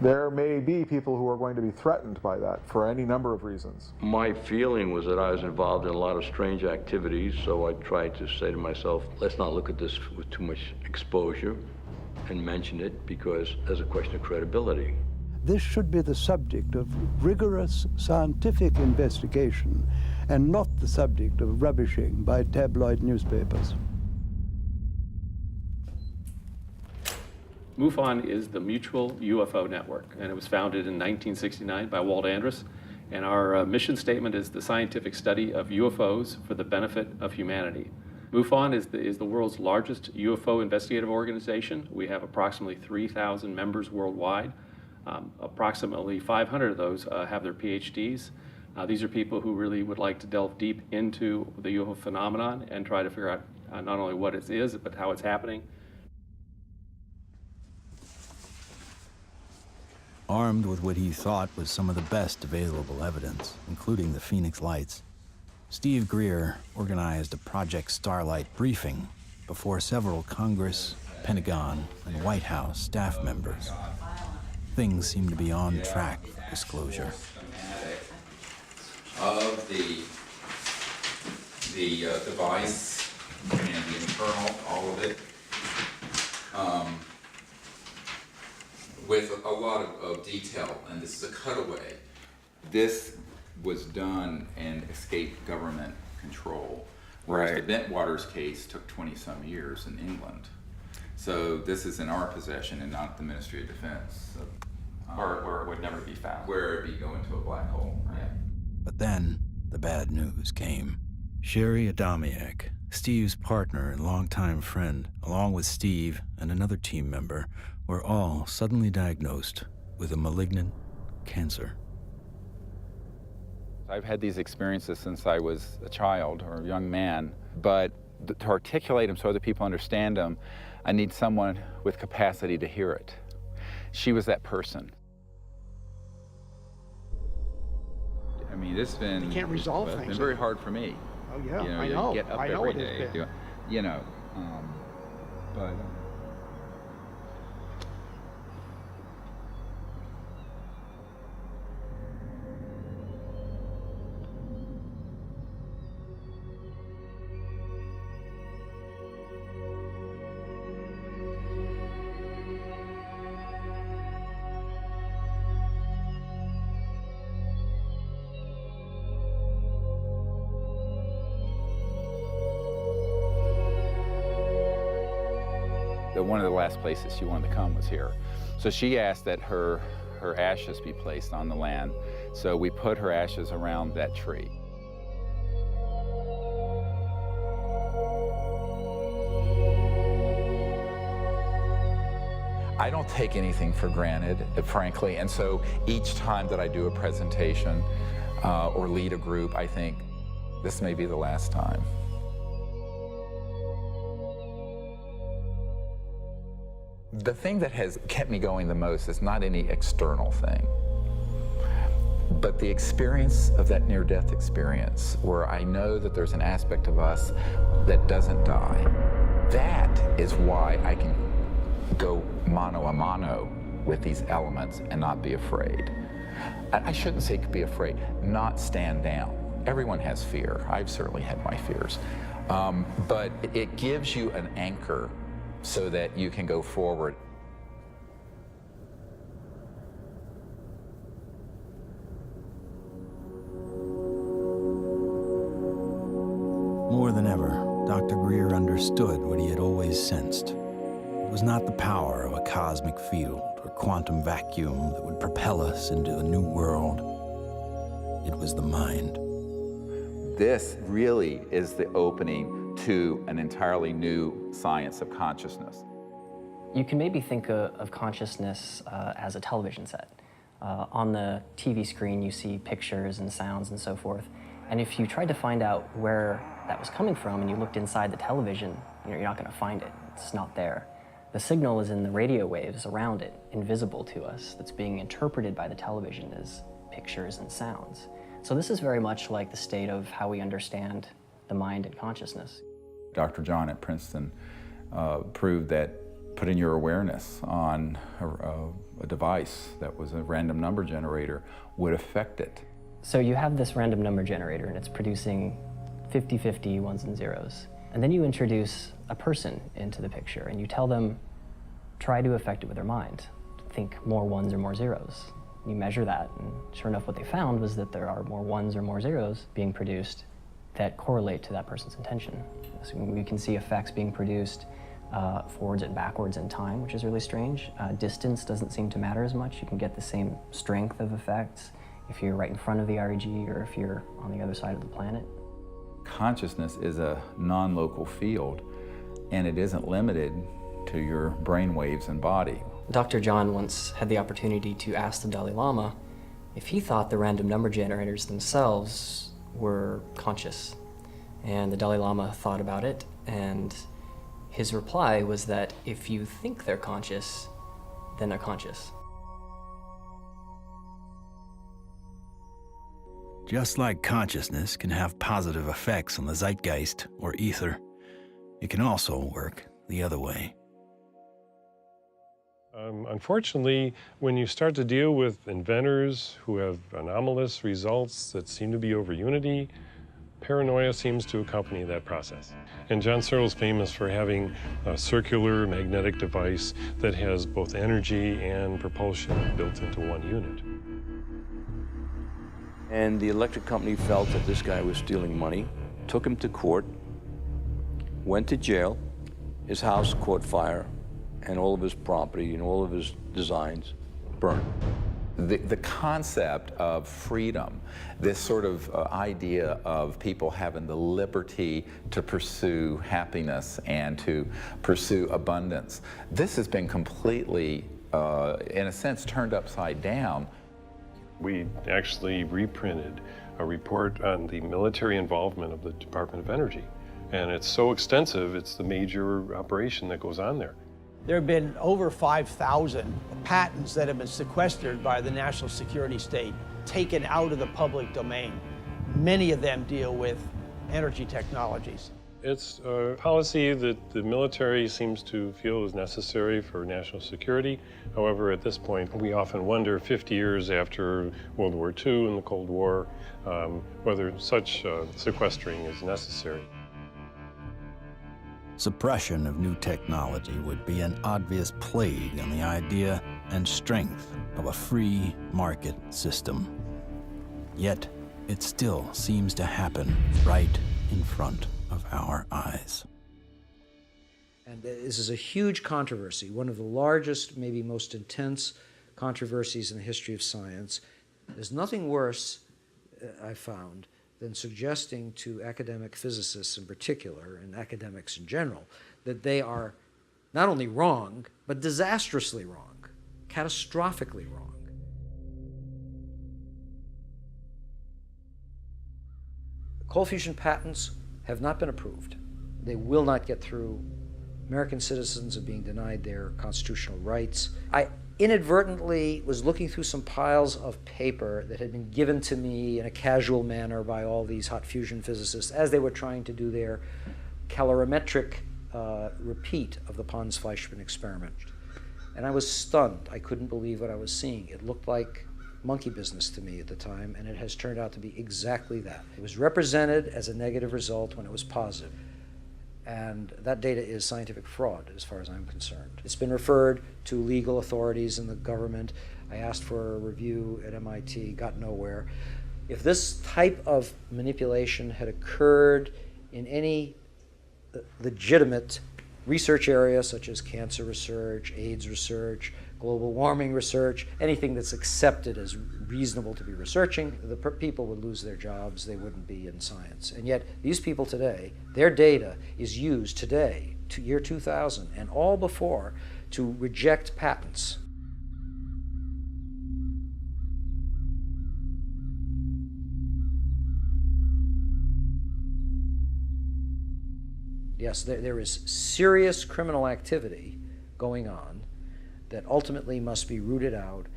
There may be people who are going to be threatened by that for any number of reasons. My feeling was that I was involved in a lot of strange activities, so I tried to say to myself, let's not look at this with too much exposure and mention it because there's a question of credibility. This should be the subject of rigorous scientific investigation and not the subject of rubbishing by tabloid newspapers. MUFON is the Mutual UFO Network, and it was founded in 1969 by Walt Andrus. And our mission statement is the scientific study of UFOs for the benefit of humanity. MUFON is the world's largest UFO investigative organization. We have approximately 3,000 members worldwide. Approximately 500 of those have their PhDs. These are people who really would like to delve deep into the UFO phenomenon and try to figure out not only what it is, but how it's happening. Armed with what he thought was some of the best available evidence, including the Phoenix Lights, Steve Greer organized a Project Starlight briefing before several Congress, Pentagon, and White House staff members. Things seem to be on track for disclosure. Of the device and the internal, all of it. with a lot of detail, and this is a cutaway. This was done and escaped government control, whereas the Bentwaters case took 20-some years in England. So this is in our possession and not the Ministry of Defense. So, where it would never be found. Where it'd be going to a black hole, right? But then the bad news came. Sherry Adamiak, Steve's partner and longtime friend, along with Steve and another team member, were all suddenly diagnosed with a malignant cancer. I've had these experiences since I was a child or a young man, but to articulate them so other people understand them, I need someone with capacity to hear it. She was that person. I mean, it's been, you can't resolve it's things. been very hard for me. Oh yeah, you know, I know. You get up I know every it day, has been. you know, but. One of the last places she wanted to come was here. So she asked that her ashes be placed on the land. So we put her ashes around that tree. I don't take anything for granted, frankly, and so each time that I do a presentation or lead a group, I think, this may be the last time. The thing that has kept me going the most is not any external thing, but the experience of that near-death experience where I know that there's an aspect of us that doesn't die. That is why I can go mano a mano with these elements and not be afraid. I shouldn't say be afraid, not stand down. Everyone has fear. I've certainly had my fears. But it gives you an anchor so that you can go forward. More than ever, Dr. Greer understood what he had always sensed. It was not the power of a cosmic field or quantum vacuum that would propel us into a new world. It was the mind. This really is the opening to an entirely new science of consciousness. You can maybe think of consciousness as a television set. On the TV screen, you see pictures and sounds and so forth. And if you tried to find out where that was coming from and you looked inside the television, you're not going to find it. It's not there. The signal is in the radio waves around it, invisible to us, that's being interpreted by the television as pictures and sounds. So this is very much like the state of how we understand the mind and consciousness. Dr. John at Princeton proved that putting your awareness on a device that was a random number generator would affect it. So you have this random number generator and it's producing 50-50 ones and zeros. And then you introduce a person into the picture and you tell them, try to affect it with their mind. Think more ones or more zeros. You measure that, and sure enough what they found was that there are more ones or more zeros being produced that correlate to that person's intention. So we can see effects being produced forwards and backwards in time, which is really strange. Distance doesn't seem to matter as much. You can get the same strength of effects if you're right in front of the REG or if you're on the other side of the planet. Consciousness is a non-local field, and it isn't limited to your brain waves and body. Dr. John once had the opportunity to ask the Dalai Lama if he thought the random number generators themselves were conscious. And the Dalai Lama thought about it, and his reply was that if you think they're conscious, then they're conscious. Just like consciousness can have positive effects on the zeitgeist or ether, it can also work the other way. Unfortunately, when you start to deal with inventors who have anomalous results that seem to be over unity, Paranoia seems to accompany that process. And John Searle's famous for having a circular magnetic device that has both energy and propulsion built into one unit. And the electric company felt that this guy was stealing money, took him to court, went to jail, his house caught fire, and all of his property and all of his designs burned. The concept of freedom, this sort of idea of people having the liberty to pursue happiness and to pursue abundance, this has been completely, in a sense, turned upside down. We actually reprinted a report on the military involvement of the Department of Energy. And it's so extensive, it's the major operation that goes on there. There have been over 5,000 patents that have been sequestered by the national security state, taken out of the public domain. Many of them deal with energy technologies. It's a policy that the military seems to feel is necessary for national security. However, at this point, we often wonder, 50 years after World War II and the Cold War, whether such sequestering is necessary. Suppression of new technology would be an obvious plague on the idea and strength of a free market system. Yet, it still seems to happen right in front of our eyes. And this is a huge controversy, one of the largest, maybe most intense controversies in the history of science. There's nothing worse, I found, than suggesting to academic physicists in particular, and academics in general, that they are not only wrong, but disastrously wrong, catastrophically wrong. Cold fusion patents have not been approved. They will not get through. American citizens are being denied their constitutional rights. I inadvertently was looking through some piles of paper that had been given to me in a casual manner by all these hot fusion physicists as they were trying to do their calorimetric repeat of the Pons-Fleischmann experiment. And I was stunned. I couldn't believe what I was seeing. It looked like monkey business to me at the time, and it has turned out to be exactly that. It was represented as a negative result when it was positive. And that data is scientific fraud, as far as I'm concerned. It's been referred to legal authorities in the government. I asked for a review at MIT, got nowhere. If this type of manipulation had occurred in any legitimate research area, such as cancer research, AIDS research, global warming research, anything that's accepted as reasonable to be researching, the people would lose their jobs, they wouldn't be in science. And yet, these people today, their data is used today, to year 2000, and all before, to reject patents. Yes, there is serious criminal activity going on that ultimately must be rooted out.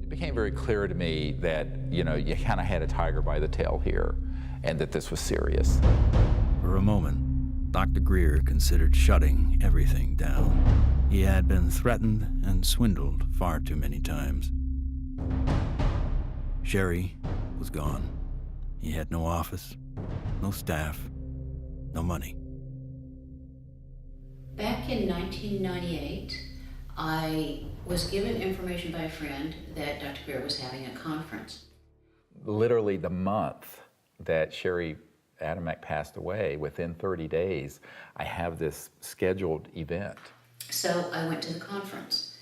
It became very clear to me that, you know, you kind of had a tiger by the tail here, and that this was serious. For a moment, Dr. Greer considered shutting everything down. He had been threatened and swindled far too many times. Sherry was gone. He had no office, no staff, no money. Back in 1998, I was given information by a friend that Dr. Greer was having a conference. Literally the month that Sherry Adamek passed away, within 30 days, I have this scheduled event. So I went to the conference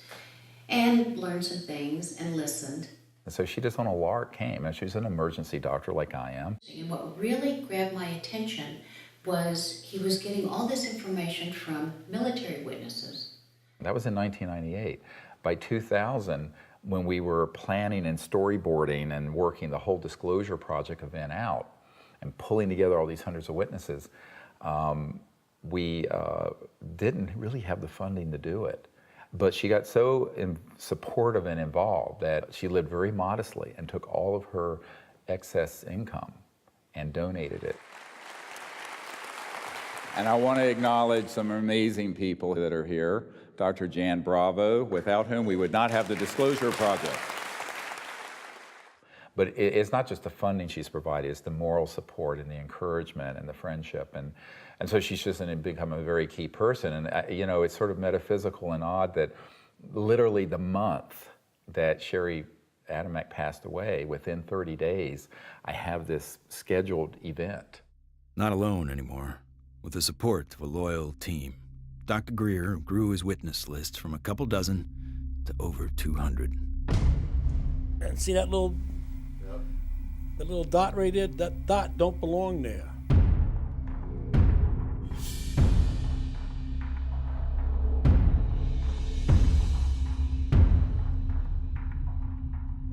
and learned some things and listened. And so she just on a lark came, and she's an emergency doctor like I am. And what really grabbed my attention was he was getting all this information from military witnesses. That was in 1998. By 2000, when we were planning and storyboarding and working the whole disclosure project event out and pulling together all these hundreds of witnesses, we didn't really have the funding to do it. But she got so supportive and involved that she lived very modestly and took all of her excess income and donated it. And I want to acknowledge some amazing people that are here. Dr. Jan Bravo, without whom we would not have the Disclosure Project. But it's not just the funding she's provided, it's the moral support and the encouragement and the friendship. And so she's just become a very key person. And, you know, it's sort of metaphysical and odd that literally the month that Sherry Adamek passed away, within 30 days, I have this scheduled event. Not alone anymore. With the support of a loyal team, Dr. Greer grew his witness list from a couple dozen to over 200. And see that little dot right there? That dot don't belong there.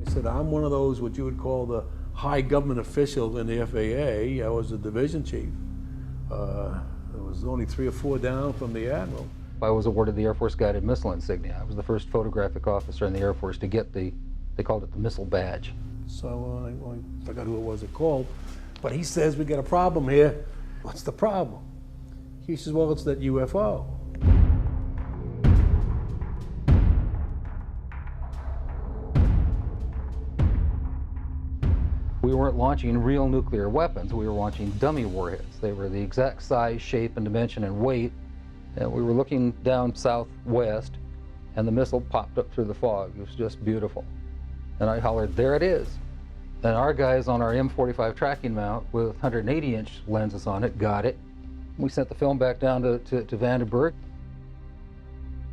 I said, I'm one of those, what you would call the high government officials in the FAA. I was the division chief. There was only 3 or 4 down from the admiral. I was awarded the Air Force Guided Missile Insignia. I was the first photographic officer in the Air Force to get they called it the missile badge. So I forgot who it was that called, but he says, we got a problem here. What's the problem? He says, well, it's that UFO. We weren't launching real nuclear weapons, we were launching dummy warheads. They were the exact size, shape, and dimension and weight. And we were looking down southwest, and the missile popped up through the fog. It was just beautiful. And I hollered, there it is. And our guys on our M45 tracking mount with 180-inch lenses on it got it. We sent the film back down to Vandenberg.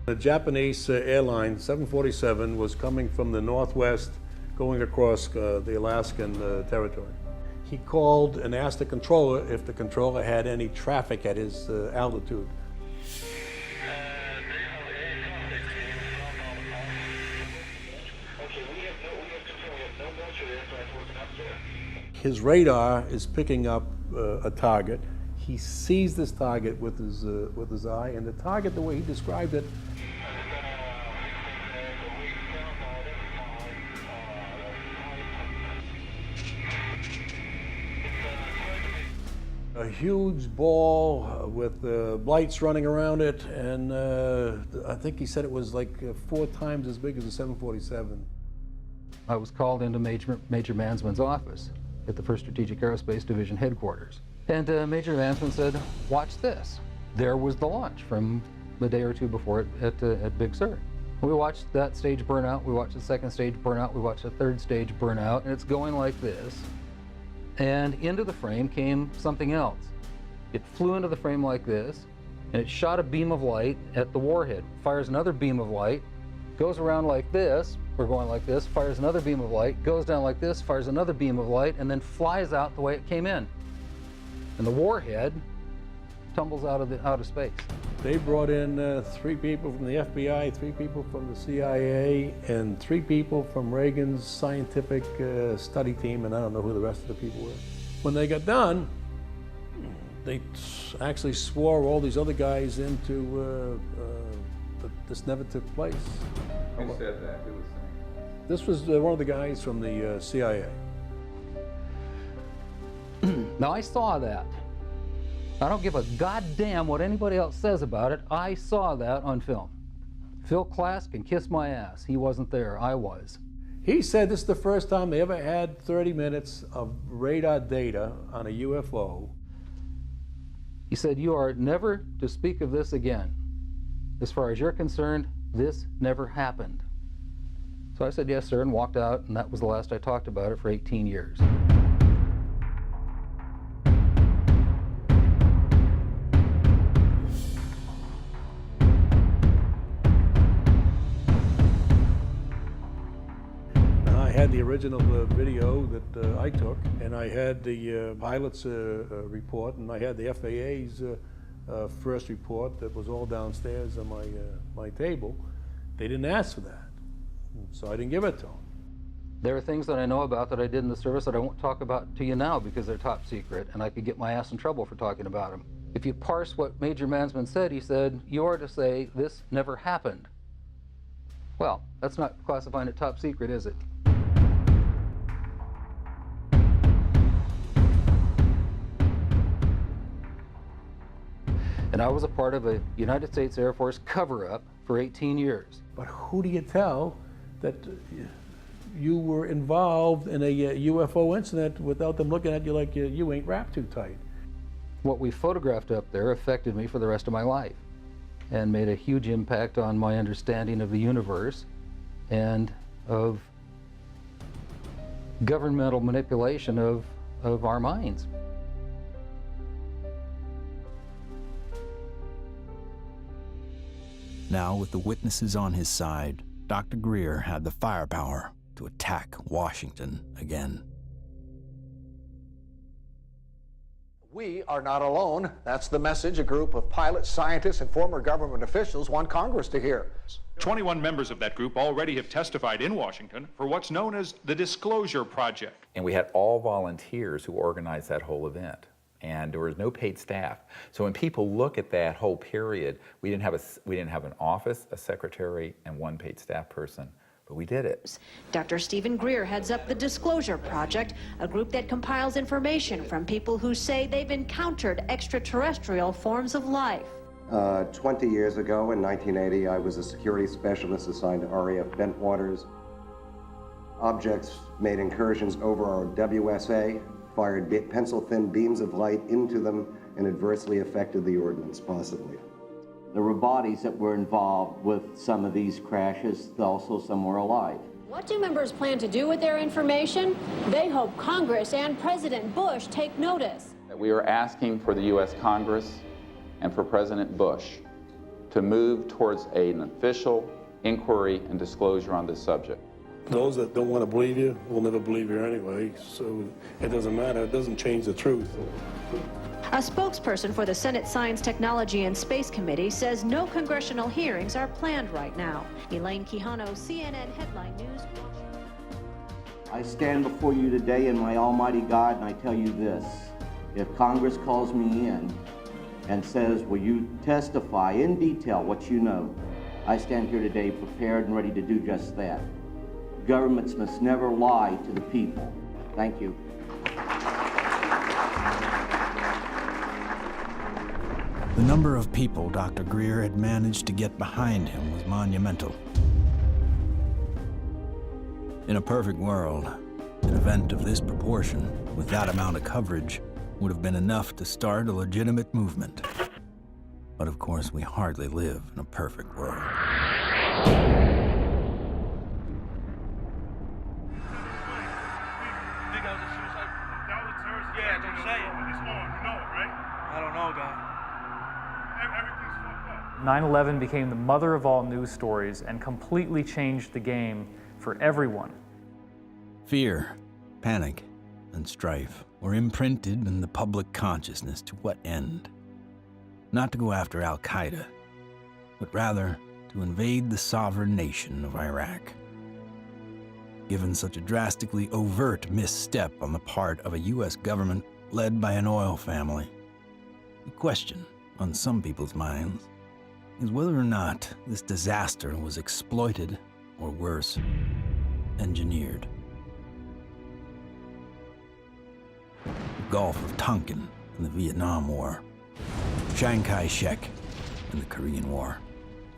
The Japanese airline, 747, was coming from the northwest, going across the Alaskan territory. He called and asked the controller if the controller had any traffic at his altitude. His radar is picking up a target. He sees this target with his eye, and the target, the way he described it, a huge ball with lights running around it, and I think he said it was like 4 times as big as a 747. I was called into Major Mansman's office at the 1st Strategic Aerospace Division headquarters. And Major Mansman said, watch this. There was the launch from a day or 2 before it at Big Sur. We watched that stage burn out, we watched the 2nd stage burn out, we watched the 3rd stage burn out, and it's going like this. And into the frame came something else. It flew into the frame like this, and it shot a beam of light at the warhead, fires another beam of light, goes around like this, we're going like this, fires another beam of light, goes down like this, fires another beam of light, and then flies out the way it came in. And the warhead tumbles out of space. They brought in 3 people from the FBI, 3 people from the CIA, and 3 people from Reagan's scientific study team, and I don't know who the rest of the people were. When they got done, they actually swore all these other guys into that this never took place. Who said that? Who was saying? This was one of the guys from the CIA. Now, I saw that. I don't give a goddamn what anybody else says about it. I saw that on film. Phil Klass can kiss my ass. He wasn't there. I was. He said this is the first time they ever had 30 minutes of radar data on a UFO. He said, you are never to speak of this again. As far as you're concerned, this never happened. So I said, yes, sir, and walked out, and that was the last I talked about it for 18 years. I had the original video that I took, and I had the pilot's report, and I had the FAA's first report that was all downstairs on my table. They didn't ask for that, so I didn't give it to them. There are things that I know about that I did in the service that I won't talk about to you now because they're top secret, and I could get my ass in trouble for talking about them. If you parse what Major Mansman said, he said, you are to say, this never happened. Well, that's not classifying it top secret, is it? And I was a part of a United States Air Force cover-up for 18 years. But who do you tell that you were involved in a UFO incident without them looking at you like you ain't wrapped too tight? What we photographed up there affected me for the rest of my life and made a huge impact on my understanding of the universe and of governmental manipulation of our minds. Now, with the witnesses on his side, Dr. Greer had the firepower to attack Washington again. We are not alone. That's the message a group of pilots, scientists, and former government officials want Congress to hear. 21 members of that group already have testified in Washington for what's known as the Disclosure Project. And we had all volunteers who organized that whole event. And there was no paid staff. So when people look at that whole period, we didn't have an office, a secretary, and one paid staff person. But we did it. Dr. Stephen Greer heads up the Disclosure Project, a group that compiles information from people who say they've encountered extraterrestrial forms of life. 20 years ago, in 1980, I was a security specialist assigned to RAF Bentwaters. Objects made incursions over our WSA, fired pencil-thin beams of light into them, and adversely affected the ordnance, possibly. There were bodies that were involved with some of these crashes, also some were alive. What do members plan to do with their information? They hope Congress and President Bush take notice. We are asking for the U.S. Congress and for President Bush to move towards an official inquiry and disclosure on this subject. Those that don't want to believe you will never believe you anyway, so it doesn't matter. It doesn't change the truth. A spokesperson for the Senate Science, Technology, and Space Committee says no congressional hearings are planned right now. Elaine Quijano, CNN Headline News, Washington. I stand before you today in my almighty God, and I tell you this. If Congress calls me in and says, will you testify in detail what you know, I stand here today prepared and ready to do just that. Governments must never lie to the people. Thank you. The number of people Dr. Greer had managed to get behind him was monumental. In a perfect world, an event of this proportion, with that amount of coverage, would have been enough to start a legitimate movement. But of course, we hardly live in a perfect world. Yeah, don't say it. It's on, you know it, right? I don't know, guy. Everything's fucked up. 9/11 became the mother of all news stories and completely changed the game for everyone. Fear, panic, and strife were imprinted in the public consciousness. To what end? Not to go after Al-Qaeda, but rather to invade the sovereign nation of Iraq. Given such a drastically overt misstep on the part of a U.S. government led by an oil family, the question on some people's minds is whether or not this disaster was exploited, or worse, engineered. The Gulf of Tonkin in the Vietnam War, Chiang Kai-shek in the Korean War.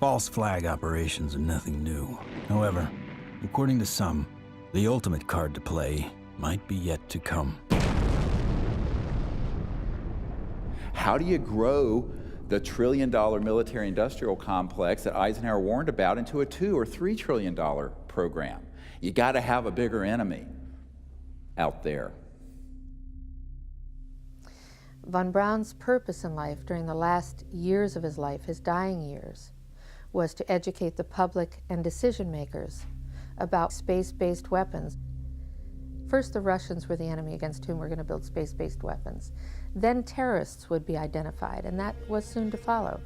False flag operations are nothing new. However, according to some, the ultimate card to play might be yet to come. How do you grow the trillion-dollar military-industrial complex that Eisenhower warned about into a $2 or $3 trillion program? You got to have a bigger enemy out there. Von Braun's purpose in life during the last years of his life, his dying years, was to educate the public and decision makers about space-based weapons. First, the Russians were the enemy against whom we're going to build space-based weapons. Then terrorists would be identified, and that was soon to follow.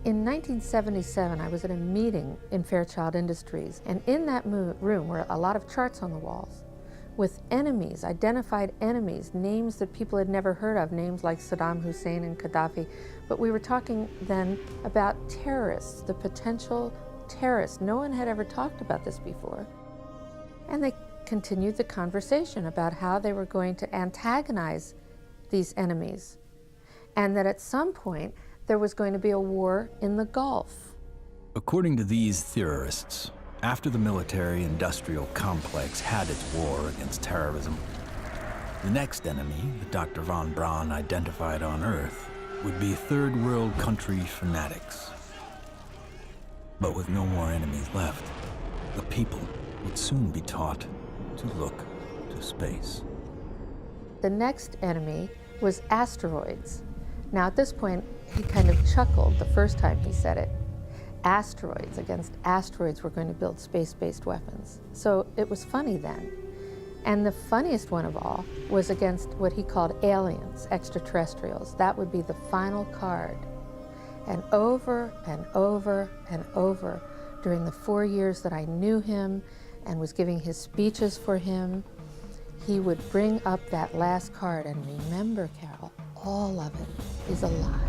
In 1977, I was at a meeting in Fairchild Industries, and in that room were a lot of charts on the walls with enemies, identified enemies, names that people had never heard of, names like Saddam Hussein and Gaddafi. But we were talking then about terrorists, the potential terrorists. No one had ever talked about this before. And they continued the conversation about how they were going to antagonize these enemies, and that at some point there was going to be a war in the Gulf. According to these theorists, after the military-industrial complex had its war against terrorism, the next enemy that Dr. von Braun identified on Earth would be third world country fanatics. But with no more enemies left, the people would soon be taught to look to space. The next enemy was asteroids. Now at this point, he kind of chuckled the first time he said it. Asteroids, against asteroids, we're going to build space-based weapons. So it was funny then. And the funniest one of all was against what he called aliens, extraterrestrials. That would be the final card. And over and over and over, during the 4 years that I knew him and was giving his speeches for him, he would bring up that last card, and remember, Carol, all of it is a lie.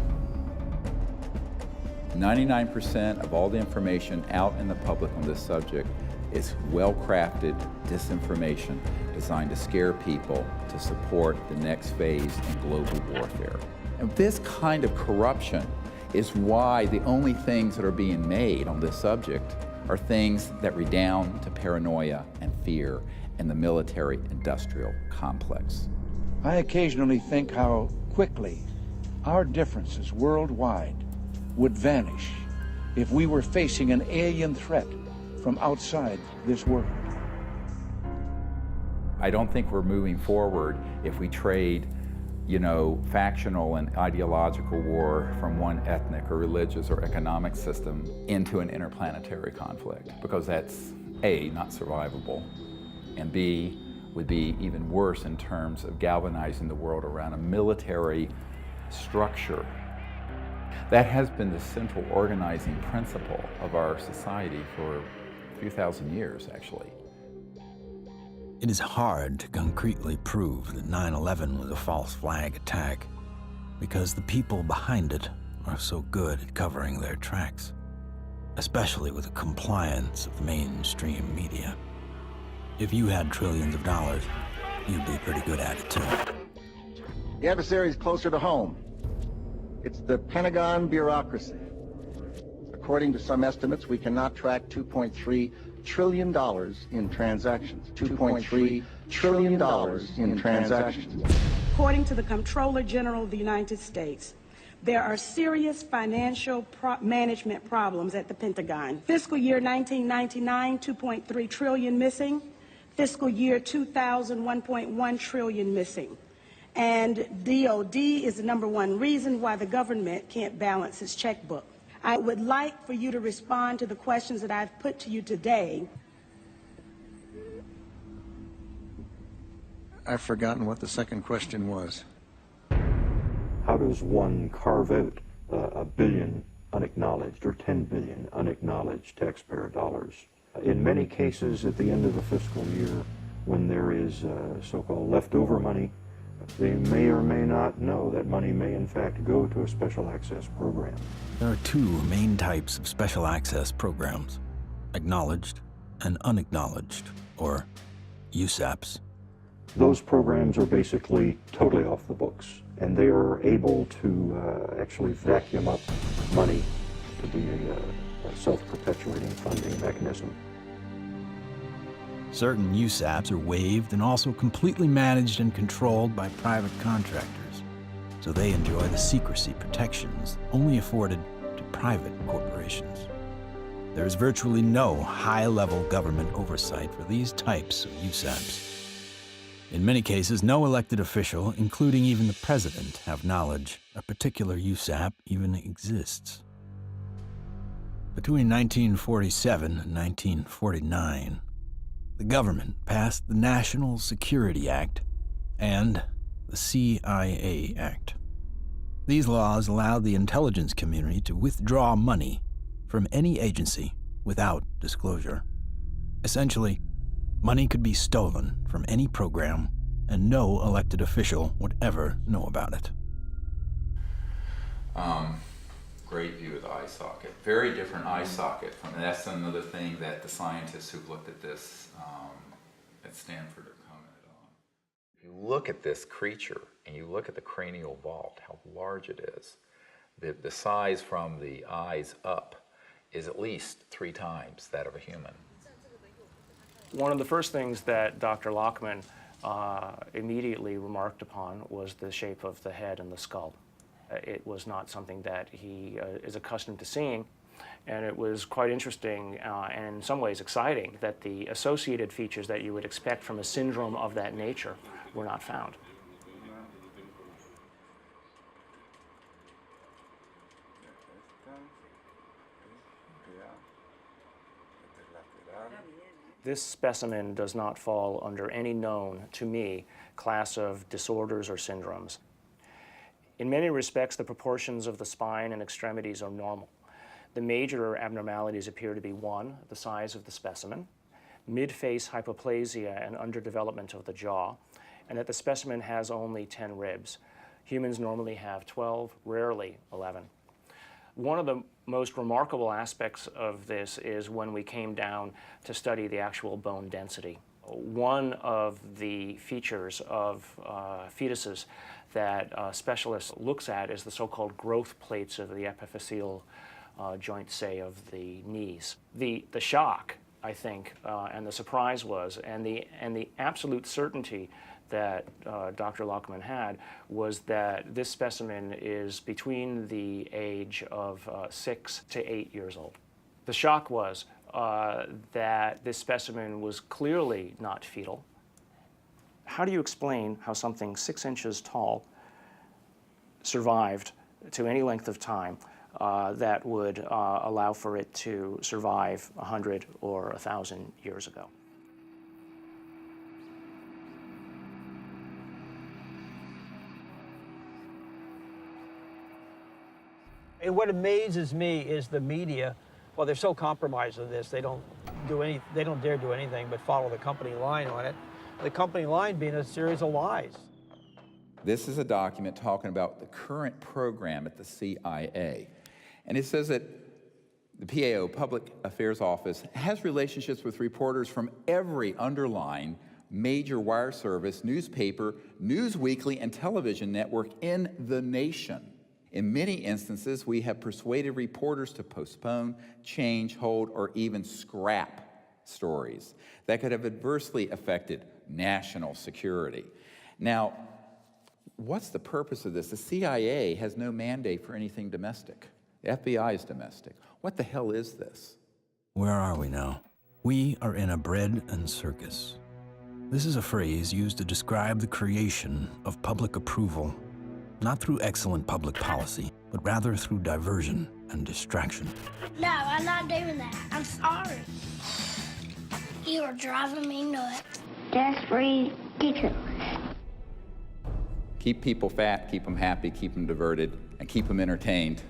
99% of all the information out in the public on this subject is well-crafted disinformation designed to scare people to support the next phase in global warfare. And this kind of corruption is why the only things that are being made on this subject are things that redound to paranoia and fear in the military-industrial complex. I occasionally think how quickly our differences worldwide would vanish if we were facing an alien threat from outside this world. I don't think we're moving forward if we trade, factional and ideological war from one ethnic or religious or economic system into an interplanetary conflict, because that's A, not survivable, and B, would be even worse in terms of galvanizing the world around a military structure. That has been the central organizing principle of our society for a few thousand years, actually. It is hard to concretely prove that 9/11 was a false flag attack because the people behind it are so good at covering their tracks, especially with the compliance of mainstream media. If you had trillions of dollars, you'd be pretty good at it too. The adversary is closer to home. It's the Pentagon bureaucracy. According to some estimates, we cannot track $2.3 trillion in transactions. $2.3 trillion in transactions. According to the Comptroller General of the United States, there are serious financial management problems at the Pentagon. Fiscal year 1999, 2.3 trillion missing. Fiscal year 2000, 1.1 trillion missing. And DOD is the #1 reason why the government can't balance its checkbook. I would like for you to respond to the questions that I've put to you today. I've forgotten what the second question was. How does one carve out a billion unacknowledged or 10 billion unacknowledged taxpayer dollars? In many cases, at the end of the fiscal year, when there is so-called leftover money, they may or may not know that money may in fact go to a special access program. There are two main types of special access programs: acknowledged and unacknowledged, or USAPs. Those programs are basically totally off the books, and they are able to actually vacuum up money to be a self-perpetuating funding mechanism. Certain USAPs are waived and also completely managed and controlled by private contractors, so they enjoy the secrecy protections only afforded to private corporations. There is virtually no high-level government oversight for these types of USAPs. In many cases, no elected official, including even the president, have knowledge a particular USAP even exists. Between 1947 and 1949, the government passed the National Security Act and the CIA Act. These laws allowed the intelligence community to withdraw money from any agency without disclosure. Essentially, money could be stolen from any program, and no elected official would ever know about it. Great view of the eye socket. Very different eye socket from, and that's another thing that the scientists who've looked at this at Stanford have commented on. If you look at this creature and you look at the cranial vault, how large it is, The size from the eyes up is at least 3 times that of a human. One of the first things that Dr. Lockman immediately remarked upon was the shape of the head and the skull. It was not something that he is accustomed to seeing, and it was quite interesting and in some ways exciting that the associated features that you would expect from a syndrome of that nature were not found. This specimen does not fall under any known, to me, class of disorders or syndromes. In many respects, the proportions of the spine and extremities are normal. The major abnormalities appear to be 1, the size of the specimen, mid-face hypoplasia and underdevelopment of the jaw, and that the specimen has only 10 ribs. Humans normally have 12, rarely 11. One of the most remarkable aspects of this is when we came down to study the actual bone density. One of the features of fetuses that a specialist looks at is the so-called growth plates of the epiphyseal joint, say, of the knees. The shock, I think, and the surprise was, and the absolute certainty that Dr. Lockman had was that this specimen is between the age of 6 to 8 years old. The shock was that this specimen was clearly not fetal. How do you explain how something 6 inches tall survived to any length of time that would allow for it to survive 100 or 1,000 years ago? And what amazes me is the media. Well, they're so compromised with this, they don't dare do anything but follow the company line on it. The company line being a series of lies. This is a document talking about the current program at the CIA. And it says that the PAO, Public Affairs Office, has relationships with reporters from every underlying major wire service, newspaper, news weekly, and television network in the nation. In many instances, we have persuaded reporters to postpone, change, hold, or even scrap stories that could have adversely affected national security. Now, what's the purpose of this? The CIA has no mandate for anything domestic. The FBI is domestic. What the hell is this? Where are we now? We are in a bread and circus. This is a phrase used to describe the creation of public approval, not through excellent public policy, but rather through diversion and distraction. No, I'm not doing that. I'm sorry. You are driving me nuts. That's ridiculous. Keep people fat, keep them happy, keep them diverted, and keep them entertained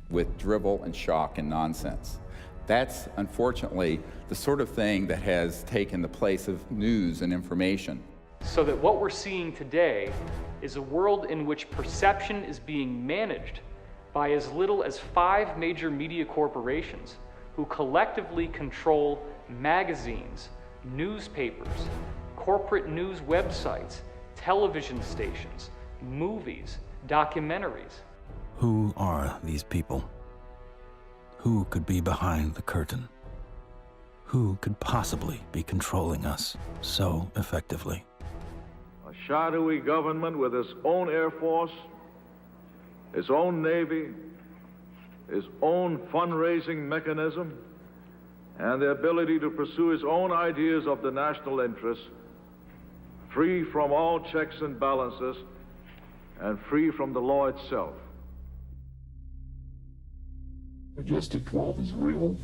with drivel and shock and nonsense. That's, unfortunately, the sort of thing that has taken the place of news and information. So that what we're seeing today is a world in which perception is being managed by as little as 5 major media corporations who collectively control magazines, newspapers, corporate news websites, television stations, movies, documentaries. Who are these people? Who could be behind the curtain? Who could possibly be controlling us so effectively? A shadowy government with its own Air Force, its own Navy, its own fundraising mechanism, and the ability to pursue its own ideas of the national interest, free from all checks and balances, and free from the law itself. Majestic 12 is real.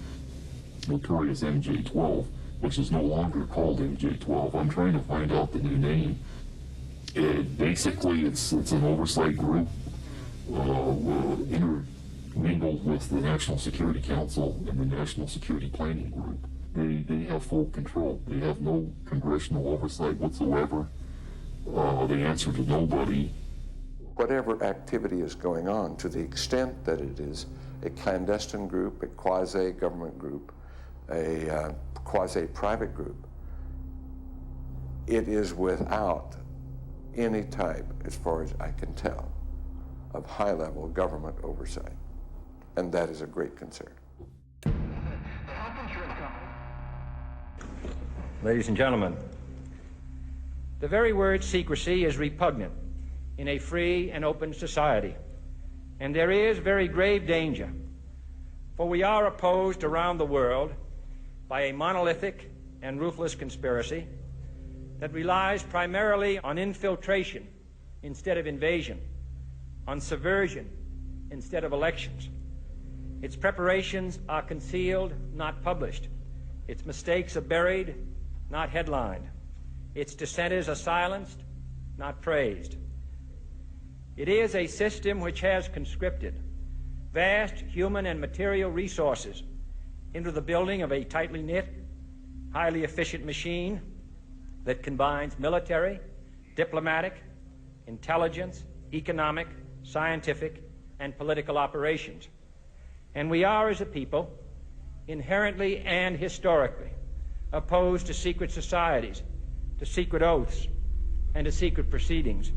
Notorious MJ-12, which is no longer called MJ-12. I'm trying to find out the new name. Basically, it's an oversight group intermingled with the National Security Council and the National Security Planning Group. They have full control. They have no congressional oversight whatsoever. They answer to nobody. Whatever activity is going on, to the extent that it is a clandestine group, a quasi-government group, a quasi-private group, it is without any type, as far as I can tell, of high-level government oversight. And that is a great concern. Ladies and gentlemen, the very word secrecy is repugnant in a free and open society, and there is very grave danger, for we are opposed around the world by a monolithic and ruthless conspiracy that relies primarily on infiltration instead of invasion, on subversion instead of elections. Its preparations are concealed, not published. Its mistakes are buried, not headlined. Its dissenters are silenced, not praised. It is a system which has conscripted vast human and material resources into the building of a tightly knit, highly efficient machine that combines military, diplomatic, intelligence, economic, scientific, and political operations. And we are, as a people, inherently and historically opposed to secret societies, to secret oaths, and to secret proceedings.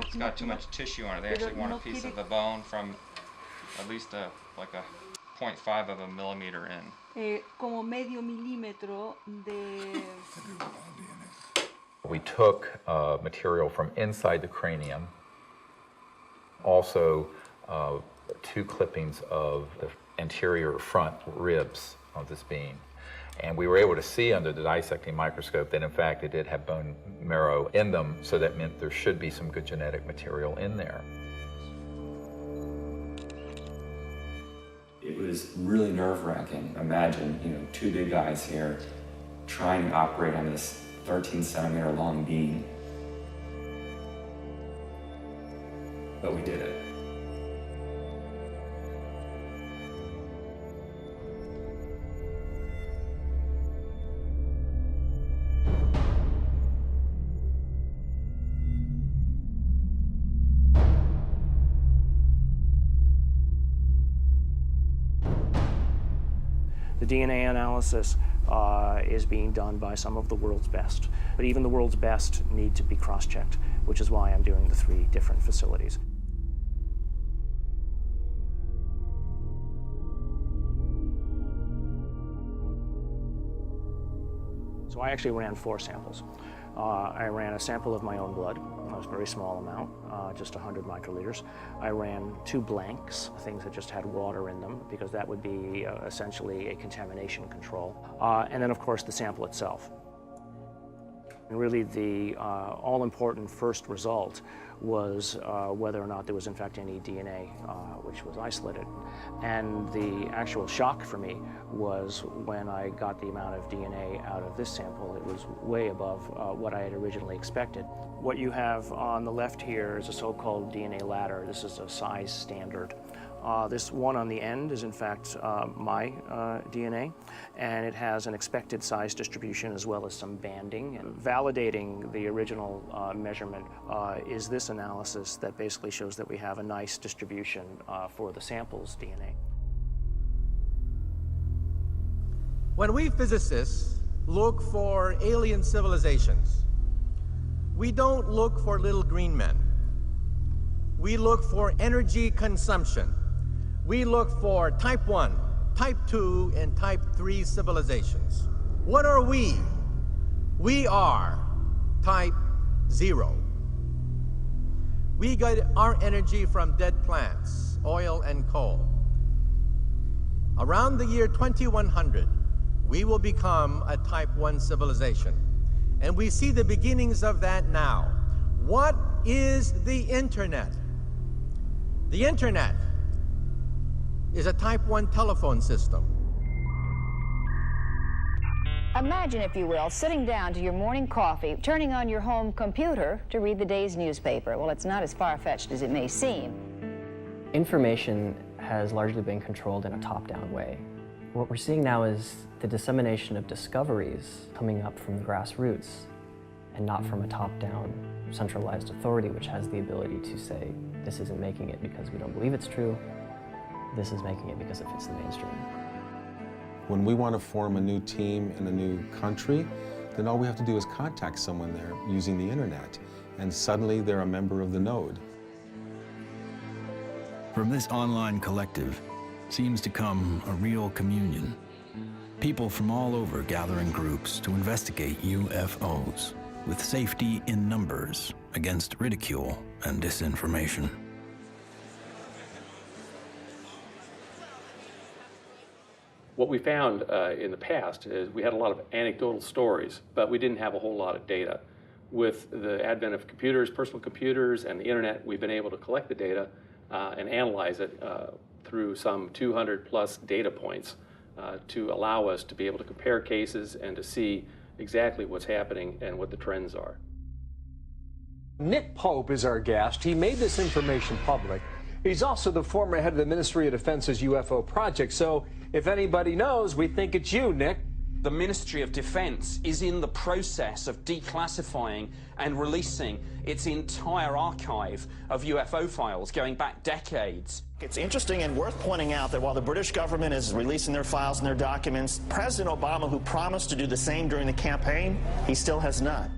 It's got too much tissue on it. They actually want a piece of the bone from at least like a 0.5 of a millimeter in. Como medio milímetro de... We took material from inside the cranium, also 2 clippings of the anterior front ribs of this being. And we were able to see under the dissecting microscope that in fact it did have bone marrow in them, so that meant there should be some good genetic material in there. It was really nerve-wracking. Imagine, 2 big guys here trying to operate on this 13-centimeter long beam. But we did it. The DNA analysis is being done by some of the world's best, but even the world's best need to be cross-checked, which is why I'm doing the 3 different facilities. So I actually ran 4 samples. I ran a sample of my own blood. It was a very small amount, just 100 microliters. I ran 2 blanks, things that just had water in them, because that would be essentially a contamination control. And then, of course, the sample itself. And really, the all-important first result was whether or not there was, in fact, any DNA which was isolated. And the actual shock for me was when I got the amount of DNA out of this sample. It was way above what I had originally expected. What you have on the left here is a so-called DNA ladder. This is a size standard. This one on the end is in fact my DNA, and it has an expected size distribution as well as some banding. And validating the original measurement is this analysis that basically shows that we have a nice distribution for the sample's DNA. When we physicists look for alien civilizations, we don't look for little green men. We look for energy consumption. We look for type 1, type 2, and type 3 civilizations. What are we? We are type 0. We get our energy from dead plants, oil and coal. Around the year 2100, we will become a type 1 civilization. And we see the beginnings of that now. What is the internet? The internet is a type 1 telephone system. Imagine, if you will, sitting down to your morning coffee, turning on your home computer to read the day's newspaper. Well, it's not as far-fetched as it may seem. Information has largely been controlled in a top-down way. What we're seeing now is the dissemination of discoveries coming up from the grassroots and not from a top-down centralized authority which has the ability to say, this isn't making it because we don't believe it's true, this is making it because it fits the mainstream. When we want to form a new team in a new country, then all we have to do is contact someone there using the internet, and suddenly they're a member of the node. From this online collective seems to come a real communion. People from all over gather in groups to investigate UFOs, with safety in numbers against ridicule and disinformation. What we found in the past is we had a lot of anecdotal stories, but we didn't have a whole lot of data. With the advent of computers, personal computers, and the internet, we've been able to collect the data and analyze it through some 200 plus data points to allow us to be able to compare cases and to see exactly what's happening and what the trends are. Nick Pope is our guest. He made this information public. He's also the former head of the Ministry of Defense's UFO project. So if anybody knows, we think it's you, Nick. The Ministry of Defense is in the process of declassifying and releasing its entire archive of UFO files going back decades. It's interesting and worth pointing out that while the British government is releasing their files and their documents, President Obama, who promised to do the same during the campaign, he still has not.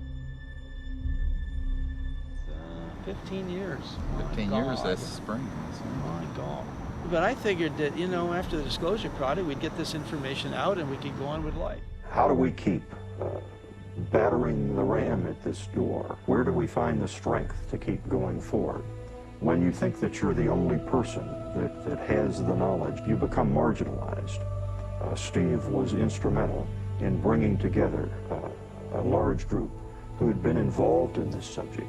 15 years. 15 years this spring. Oh my God. But I figured that, you know, after the disclosure project, we'd get this information out and we could go on with life. How do we keep battering the ram at this door? Where do we find the strength to keep going forward? When you think that you're the only person that has the knowledge, you become marginalized. Steve was instrumental in bringing together a large group who had been involved in this subject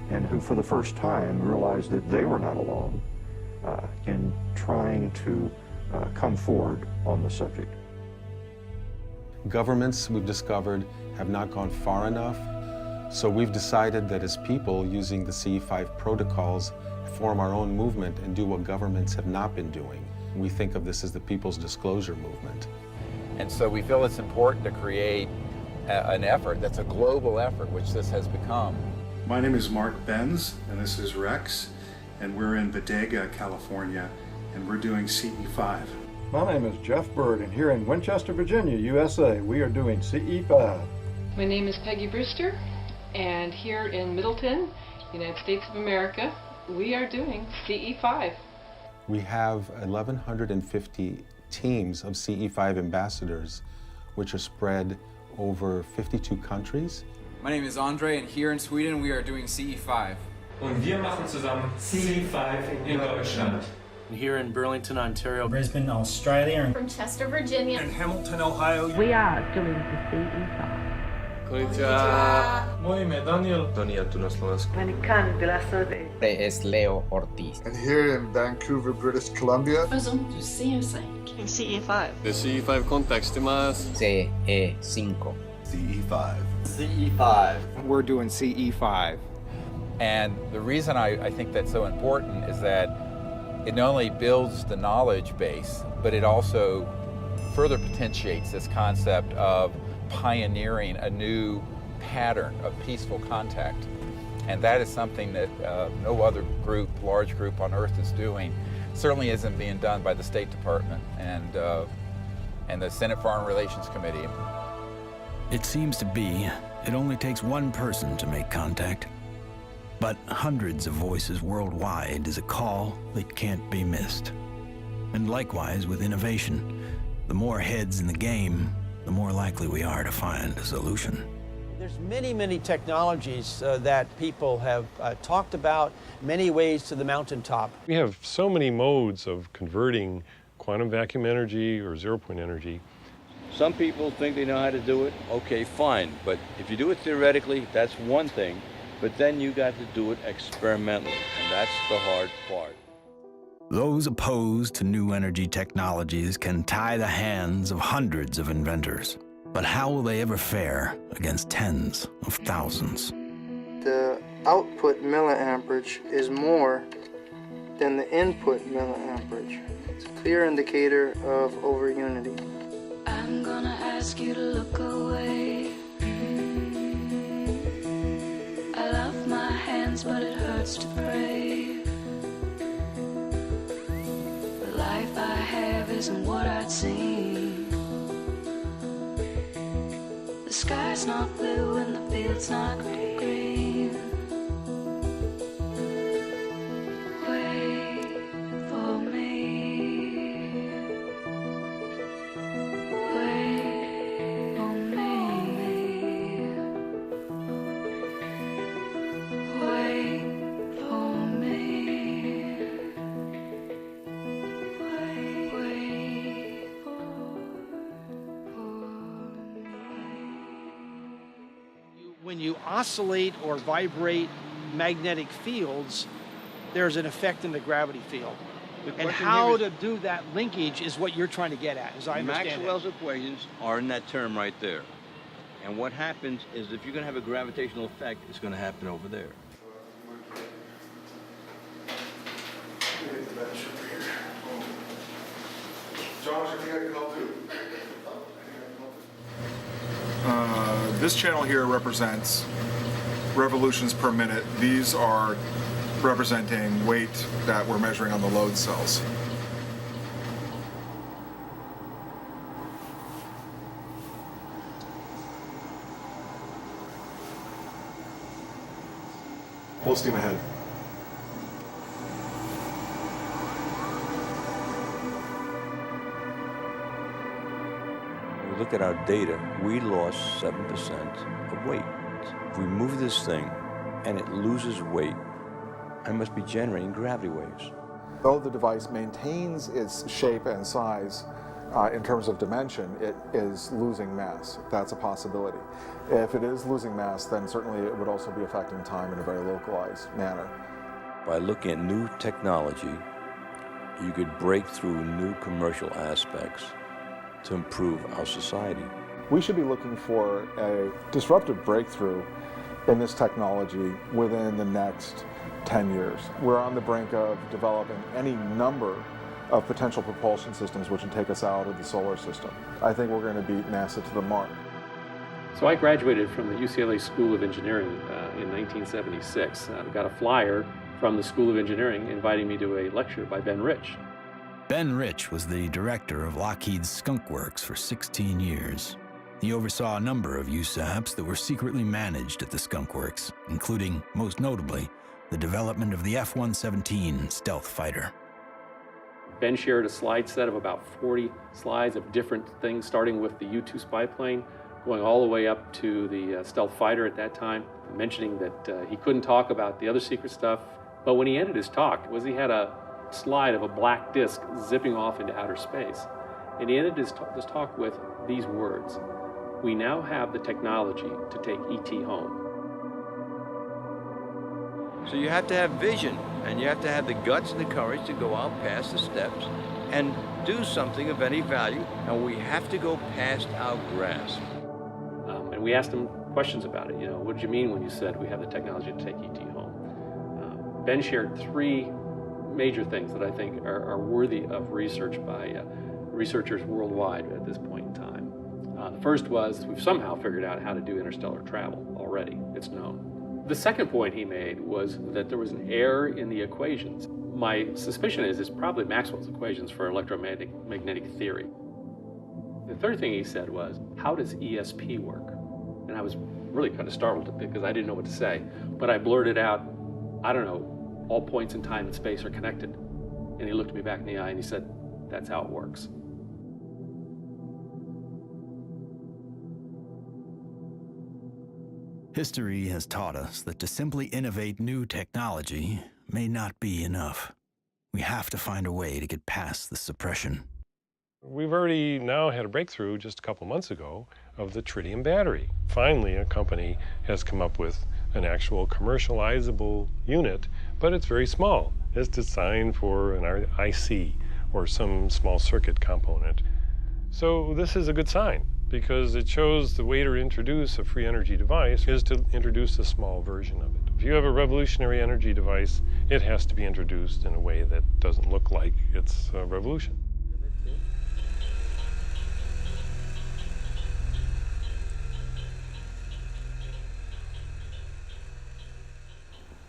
and who for the first time realized that they were not alone in trying to come forward on the subject. Governments, we've discovered, have not gone far enough, so we've decided that as people, using the CE5 protocols, form our own movement and do what governments have not been doing. We think of this as the People's Disclosure Movement. And so we feel it's important to create an effort that's a global effort, which this has become. My name is Mark Benz, and this is Rex, and we're in Bodega, California, and we're doing CE5. My name is Jeff Bird, and here in Winchester, Virginia, USA, we are doing CE5. My name is Peggy Brewster, and here in Middleton, United States of America, we are doing CE5. We have 1,150 teams of CE5 ambassadors, which are spread over 52 countries. My name is Andre, and here in Sweden, we are doing CE5. Und wir machen zusammen CE5 in Deutschland. Here in Burlington, Ontario. Brisbane, Australia. From Chester, Virginia. In Hamilton, Ohio. We are doing the CE5. Konnichiwa. Moje ime Daniel. Daniel tu na Slovensku. Es Leo Ortiz. And here in Vancouver, British Columbia. CE5. The CE5 context imasu. CE5. CE5. CE5. We're doing CE5. And the reason I think that's so important is that it not only builds the knowledge base, but it also further potentiates this concept of pioneering a new pattern of peaceful contact. And that is something that no other group, large group on Earth is doing. Certainly isn't being done by the State Department and the Senate Foreign Relations Committee. It seems to be it only takes one person to make contact. But hundreds of voices worldwide is a call that can't be missed. And likewise with innovation, the more heads in the game, the more likely we are to find a solution. There's many technologies that people have talked about, many ways to the mountaintop. We have so many modes of converting quantum vacuum energy or zero-point energy. Some people think they know how to do it. Okay, fine. But if you do it theoretically, that's one thing. But then you got to do it experimentally, and that's the hard part. Those opposed to new energy technologies can tie the hands of hundreds of inventors. But how will they ever fare against tens of thousands? The output milliamperage is more than the input milliamperage. It's a clear indicator of overunity. I'm gonna ask you to look away. I love my hands, but it hurts to pray. The life I have isn't what I'd seen. The sky's not blue and the field's not green. Wait for me. Wait for me. Wait for me. Wait When you oscillate or vibrate magnetic fields, there's an effect in the gravity field. And how to do that linkage is what you're trying to get at, as I understand it. Maxwell's equations are in that term right there. And what happens is if you're going to have a gravitational effect, it's going to happen over there. Josh, I think I can help too. This channel here represents revolutions per minute. These are representing weight that we're measuring on the load cells. Full steam ahead. When we look at our data, we lost 7% of weight. If we move this thing and it loses weight, I must be generating gravity waves. Though the device maintains its shape and size in terms of dimension, it is losing mass. That's a possibility. If it is losing mass, then certainly it would also be affecting time in a very localized manner. By looking at new technology, you could break through new commercial aspects to improve our society. We should be looking for a disruptive breakthrough in this technology within the next 10 years. We're on the brink of developing any number of potential propulsion systems which would take us out of the solar system. I think we're going to beat NASA to the mark. So I graduated from the UCLA School of Engineering in 1976. I got a flyer from the School of Engineering inviting me to a lecture by Ben Rich. Ben Rich was the director of Lockheed's Skunk Works for 16 years. He oversaw a number of USAPs that were secretly managed at the Skunk Works, including, most notably, the development of the F-117 stealth fighter. Ben shared a slide set of about 40 slides of different things, starting with the U-2 spy plane, going all the way up to the stealth fighter at that time, mentioning that he couldn't talk about the other secret stuff. But when he ended his talk, he had a slide of a black disc zipping off into outer space. And he ended his talk with these words: "We now have the technology to take ET home." So you have to have vision, and you have to have the guts and the courage to go out past the steps and do something of any value, and we have to go past our grasp. And we asked him questions about it. What did you mean when you said we have the technology to take ET home? Ben shared three major things that I think are worthy of research by researchers worldwide at this point in time. The first was we've somehow figured out how to do interstellar travel already. It's known. The second point he made was that there was an error in the equations. My suspicion is it's probably Maxwell's equations for electromagnetic theory. The third thing he said was, how does ESP work? And I was really kind of startled because I didn't know what to say. But I blurted out, I don't know, all points in time and space are connected. And he looked me back in the eye and he said, that's how it works. History has taught us that to simply innovate new technology may not be enough. We have to find a way to get past the suppression. We've already now had a breakthrough just a couple months ago of the tritium battery. Finally, a company has come up with an actual commercializable unit, but it's very small. It's designed for an IC or some small circuit component. So this is a good sign, because it shows the way to introduce a free energy device is to introduce a small version of it. If you have a revolutionary energy device, it has to be introduced in a way that doesn't look like it's a revolution.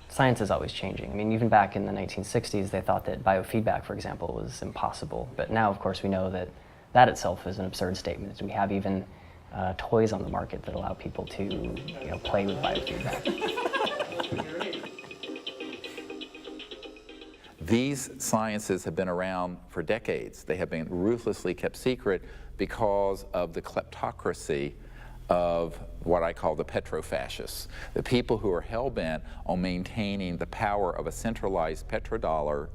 Science is always changing. I mean, even back in the 1960s, they thought that biofeedback, for example, was impossible. But now, of course, we know that that itself is an absurd statement. We have even toys on the market that allow people to play with biofeedback. These sciences have been around for decades. They have been ruthlessly kept secret because of the kleptocracy of what I call the petrofascists, the people who are hell-bent on maintaining the power of a centralized petrodollar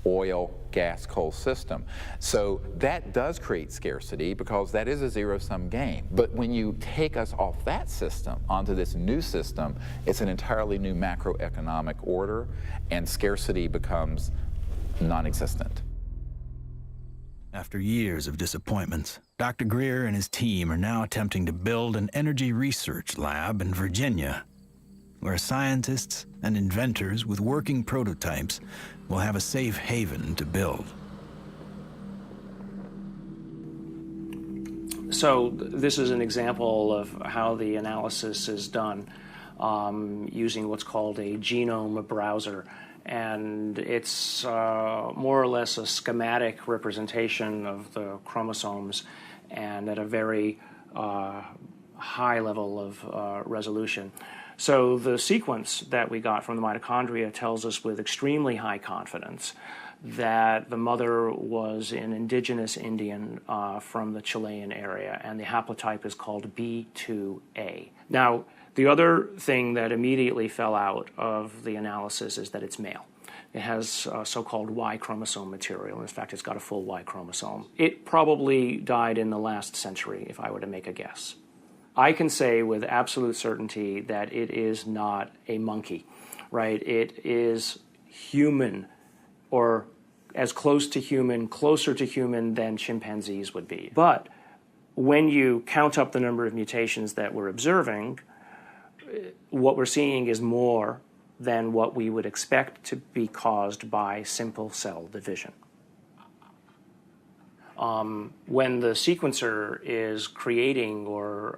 oil, gas, coal system. So that does create scarcity because that is a zero-sum game. But when you take us off that system onto this new system, it's an entirely new macroeconomic order, and scarcity becomes non-existent. After years of disappointments, Dr. Greer and his team are now attempting to build an energy research lab in Virginia, where scientists and inventors with working prototypes will have a safe haven to build. So this is an example of how the analysis is done using what's called a genome browser. And it's more or less a schematic representation of the chromosomes and at a very high level of resolution. So the sequence that we got from the mitochondria tells us with extremely high confidence that the mother was an indigenous Indian from the Chilean area, and the haplotype is called B2A. Now, the other thing that immediately fell out of the analysis is that it's male. It has so-called Y chromosome material. In fact, it's got a full Y chromosome. It probably died in the last century, if I were to make a guess. I can say with absolute certainty that it is not a monkey, right? It is human, or as close to human, closer to human than chimpanzees would be. But when you count up the number of mutations that we're observing, what we're seeing is more than what we would expect to be caused by simple cell division. When the sequencer is creating or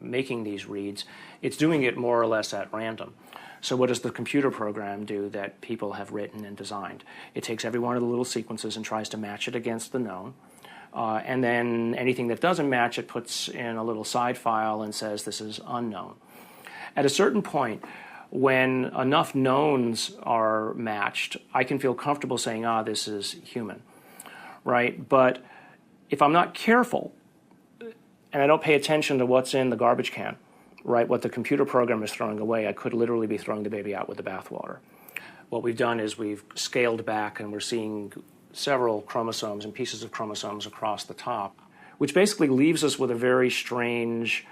making these reads, it's doing it more or less at random. So what does the computer program do that people have written and designed? It takes every one of the little sequences and tries to match it against the known. And then anything that doesn't match, it puts in a little side file and says this is unknown. At a certain point, when enough knowns are matched, I can feel comfortable saying, this is human, right? But if I'm not careful and I don't pay attention to what's in the garbage can, right, what the computer program is throwing away, I could literally be throwing the baby out with the bathwater. What we've done is we've scaled back and we're seeing several chromosomes and pieces of chromosomes across the top, which basically leaves us with a very strange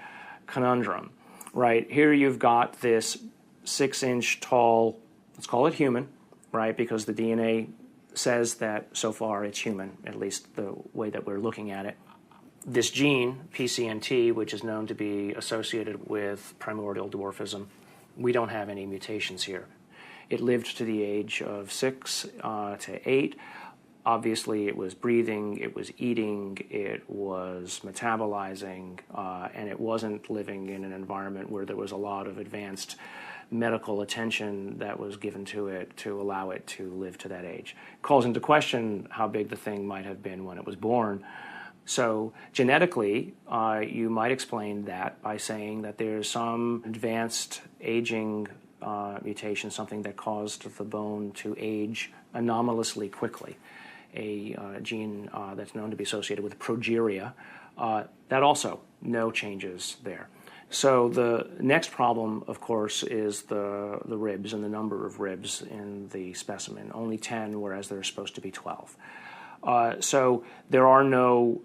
conundrum, right? Here you've got this 6-inch tall, let's call it human, right, because the DNA says that so far it's human, at least the way that we're looking at it. This gene, PCNT, which is known to be associated with primordial dwarfism, we don't have any mutations here. It lived to the age of 6 to 8. Obviously, it was breathing, it was eating, it was metabolizing, and it wasn't living in an environment where there was a lot of advanced medical attention that was given to it to allow it to live to that age. It calls into question how big the thing might have been when it was born. So genetically, you might explain that by saying that there's some advanced aging mutation, something that caused the bone to age anomalously quickly. A gene that's known to be associated with progeria, that also no changes there. So the next problem, of course, is the ribs and the number of ribs in the specimen. Only 10, whereas there are supposed to be 12. So there are no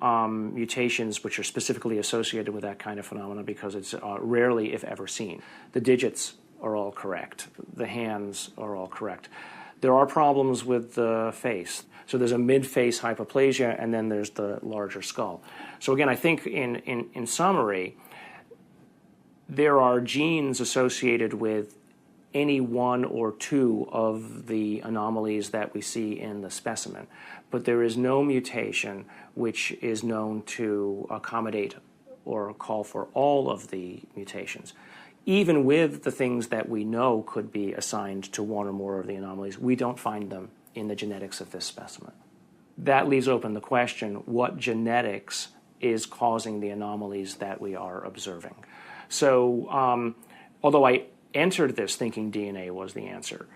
mutations which are specifically associated with that kind of phenomena because it's rarely, if ever, seen. The digits are all correct. The hands are all correct. There are problems with the face. So there's a mid-face hypoplasia, and then there's the larger skull. So again, I think in summary, there are genes associated with any one or two of the anomalies that we see in the specimen, but there is no mutation which is known to accommodate or call for all of the mutations. Even with the things that we know could be assigned to one or more of the anomalies, we don't find them in the genetics of this specimen. That leaves open the question, what genetics is causing the anomalies that we are observing. So although I entered this thinking DNA was the answer,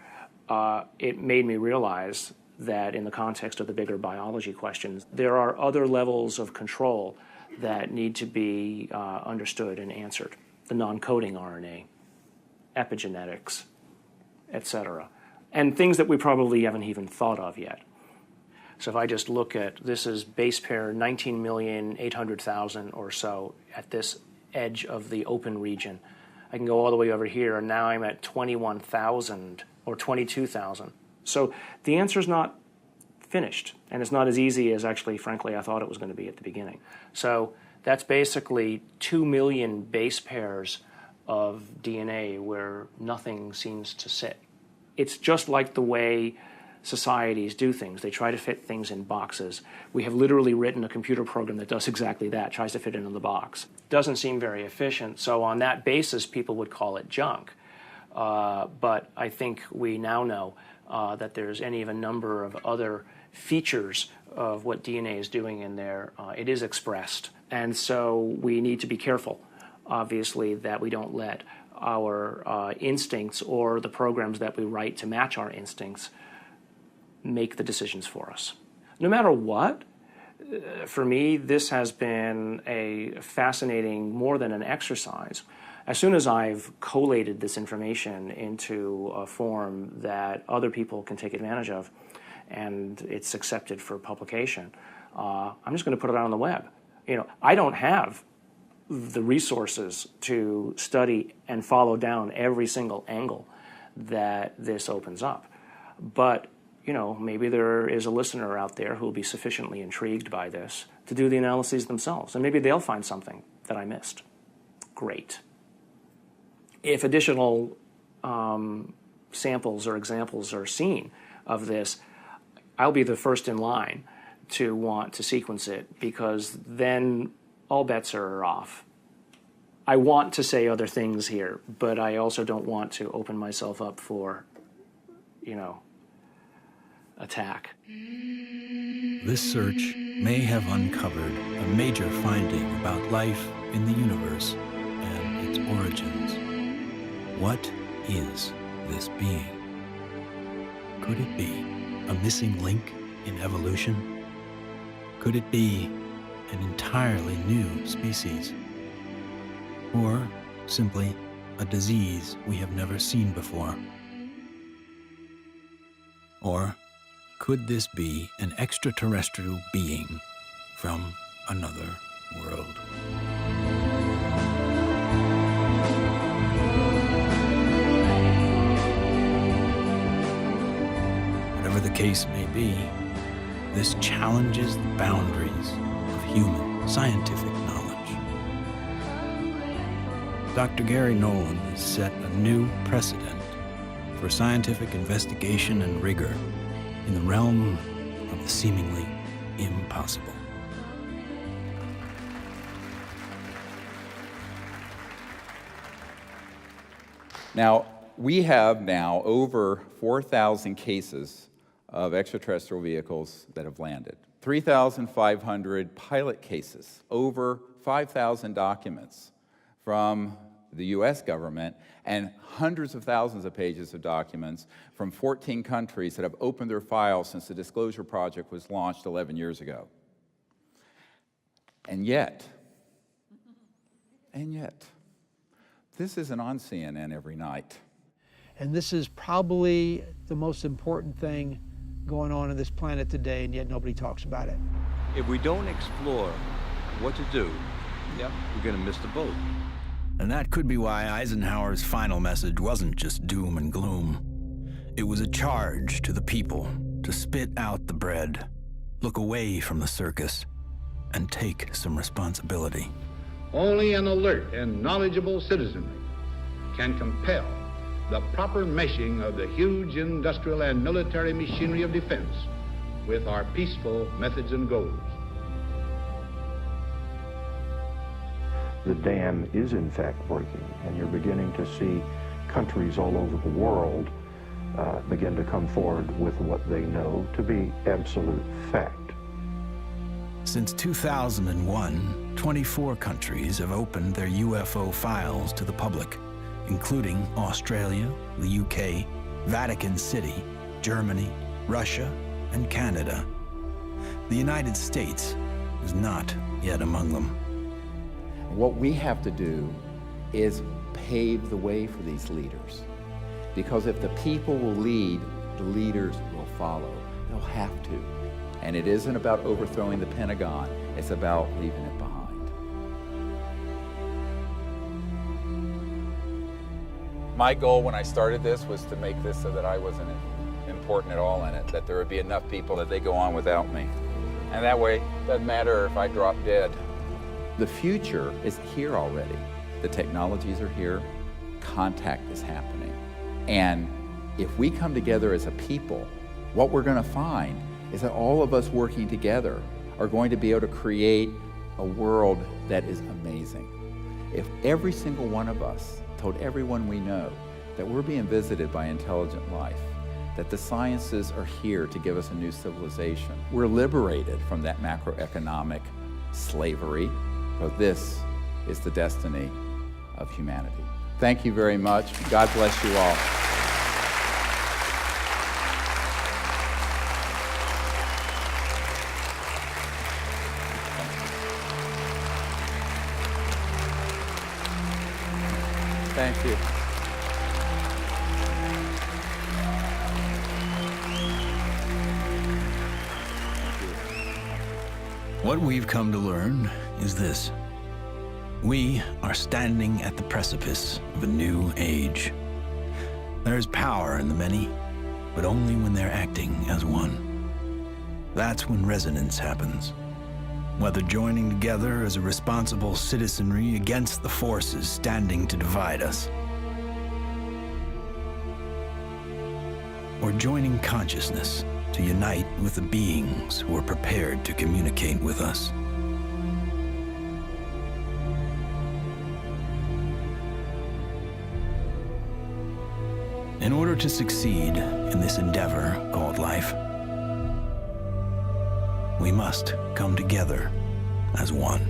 it made me realize that in the context of the bigger biology questions, there are other levels of control that need to be understood and answered. The non-coding RNA, epigenetics, etc. And things that we probably haven't even thought of yet. So if I just look at, this is base pair 19,800,000 or so at this edge of the open region. I can go all the way over here, and now I'm at 21,000 or 22,000. So the answer is not finished, and it's not as easy as actually, frankly, I thought it was going to be at the beginning. So that's basically 2 million base pairs of DNA where nothing seems to sit. It's just like the way societies do things. They try to fit things in boxes. We have literally written a computer program that does exactly that, tries to fit it in the box. Doesn't seem very efficient, so on that basis, people would call it junk. But I think we now know that there's any of a number of other features of what DNA is doing in there. It is expressed. And so we need to be careful, obviously, that we don't let our instincts or the programs that we write to match our instincts make the decisions for us. No matter what, for me, this has been a fascinating, more than an exercise. As soon as I've collated this information into a form that other people can take advantage of, and it's accepted for publication, I'm just going to put it out on the web. You know, I don't have the resources to study and follow down every single angle that this opens up. But, you know, maybe there is a listener out there who will be sufficiently intrigued by this to do the analyses themselves, and maybe they'll find something that I missed. Great. If additional samples or examples are seen of this, I'll be the first in line to want to sequence it, because then all bets are off. I want to say other things here, but I also don't want to open myself up for, you know, attack. This search may have uncovered a major finding about life in the universe and its origins. What is this being? Could it be a missing link in evolution? Could it be an entirely new species? Or simply a disease we have never seen before? Or could this be an extraterrestrial being from another world? Whatever the case may be, this challenges the boundaries of human scientific knowledge. Dr. Gary Nolan has set a new precedent for scientific investigation and rigor in the realm of the seemingly impossible. Now, we have now over 4,000 cases of extraterrestrial vehicles that have landed, 3,500 pilot cases, over 5,000 documents from the US government, and hundreds of thousands of pages of documents from 14 countries that have opened their files since the Disclosure Project was launched 11 years ago. And yet, this isn't on CNN every night. And this is probably the most important thing going on this planet today, and yet nobody talks about it. If we don't explore what to do, we're going to miss the boat. And that could be why Eisenhower's final message wasn't just doom and gloom. It was a charge to the people to spit out the bread, look away from the circus, and take some responsibility. Only an alert and knowledgeable citizenry can compel the proper meshing of the huge industrial and military machinery of defense with our peaceful methods and goals. The dam is in fact breaking, and you're beginning to see countries all over the world begin to come forward with what they know to be absolute fact. Since 2001, 24 countries have opened their UFO files to the public, including Australia, the UK, Vatican City, Germany, Russia, and Canada. The United States is not yet among them. What we have to do is pave the way for these leaders. Because if the people will lead, the leaders will follow. They'll have to. And it isn't about overthrowing the Pentagon, it's about leaving it behind. My goal when I started this was to make this so that I wasn't important at all in it, that there would be enough people that they go on without me. And that way, it doesn't matter if I drop dead. The future is here already. The technologies are here, contact is happening. And if we come together as a people, what we're going to find is that all of us working together are going to be able to create a world that is amazing. If every single one of us told everyone we know that we're being visited by intelligent life, that the sciences are here to give us a new civilization, we're liberated from that macroeconomic slavery, but this is the destiny of humanity. Thank you very much. God bless you all. Thank you. What we've come to learn is this. We are standing at the precipice of a new age. There is power in the many, but only when they're acting as one. That's when resonance happens. Whether joining together as a responsible citizenry against the forces standing to divide us, or joining consciousness to unite with the beings who are prepared to communicate with us. In order to succeed in this endeavor called life, we must come together as one.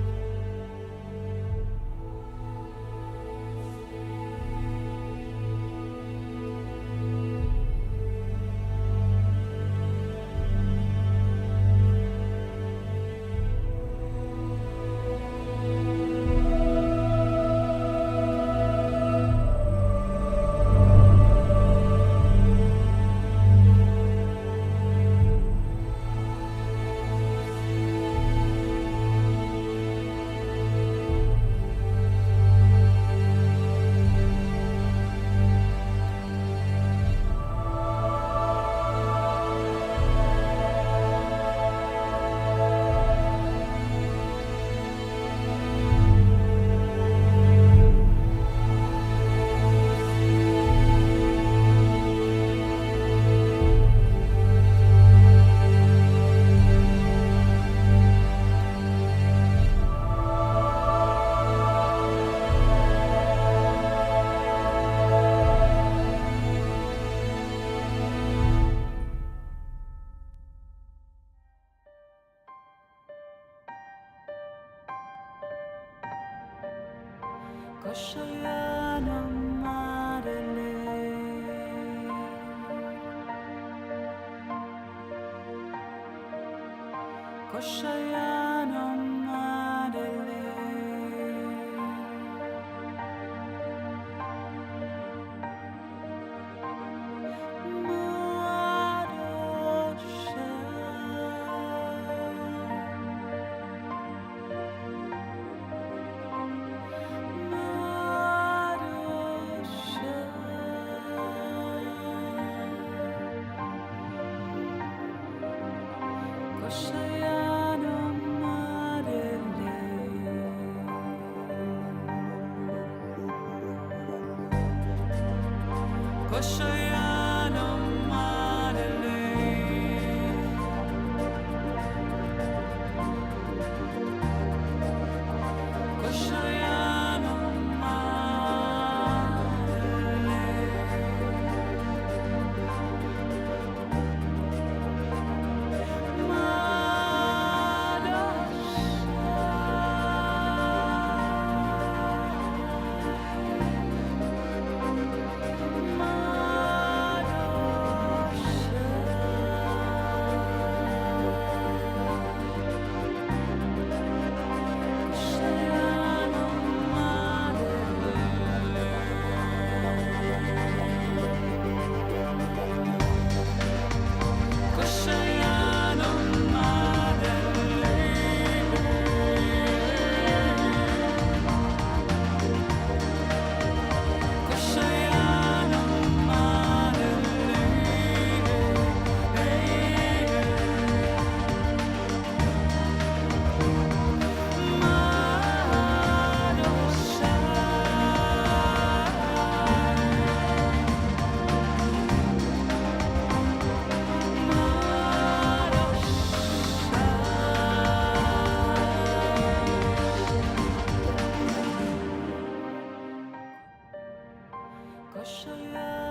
Koşuyor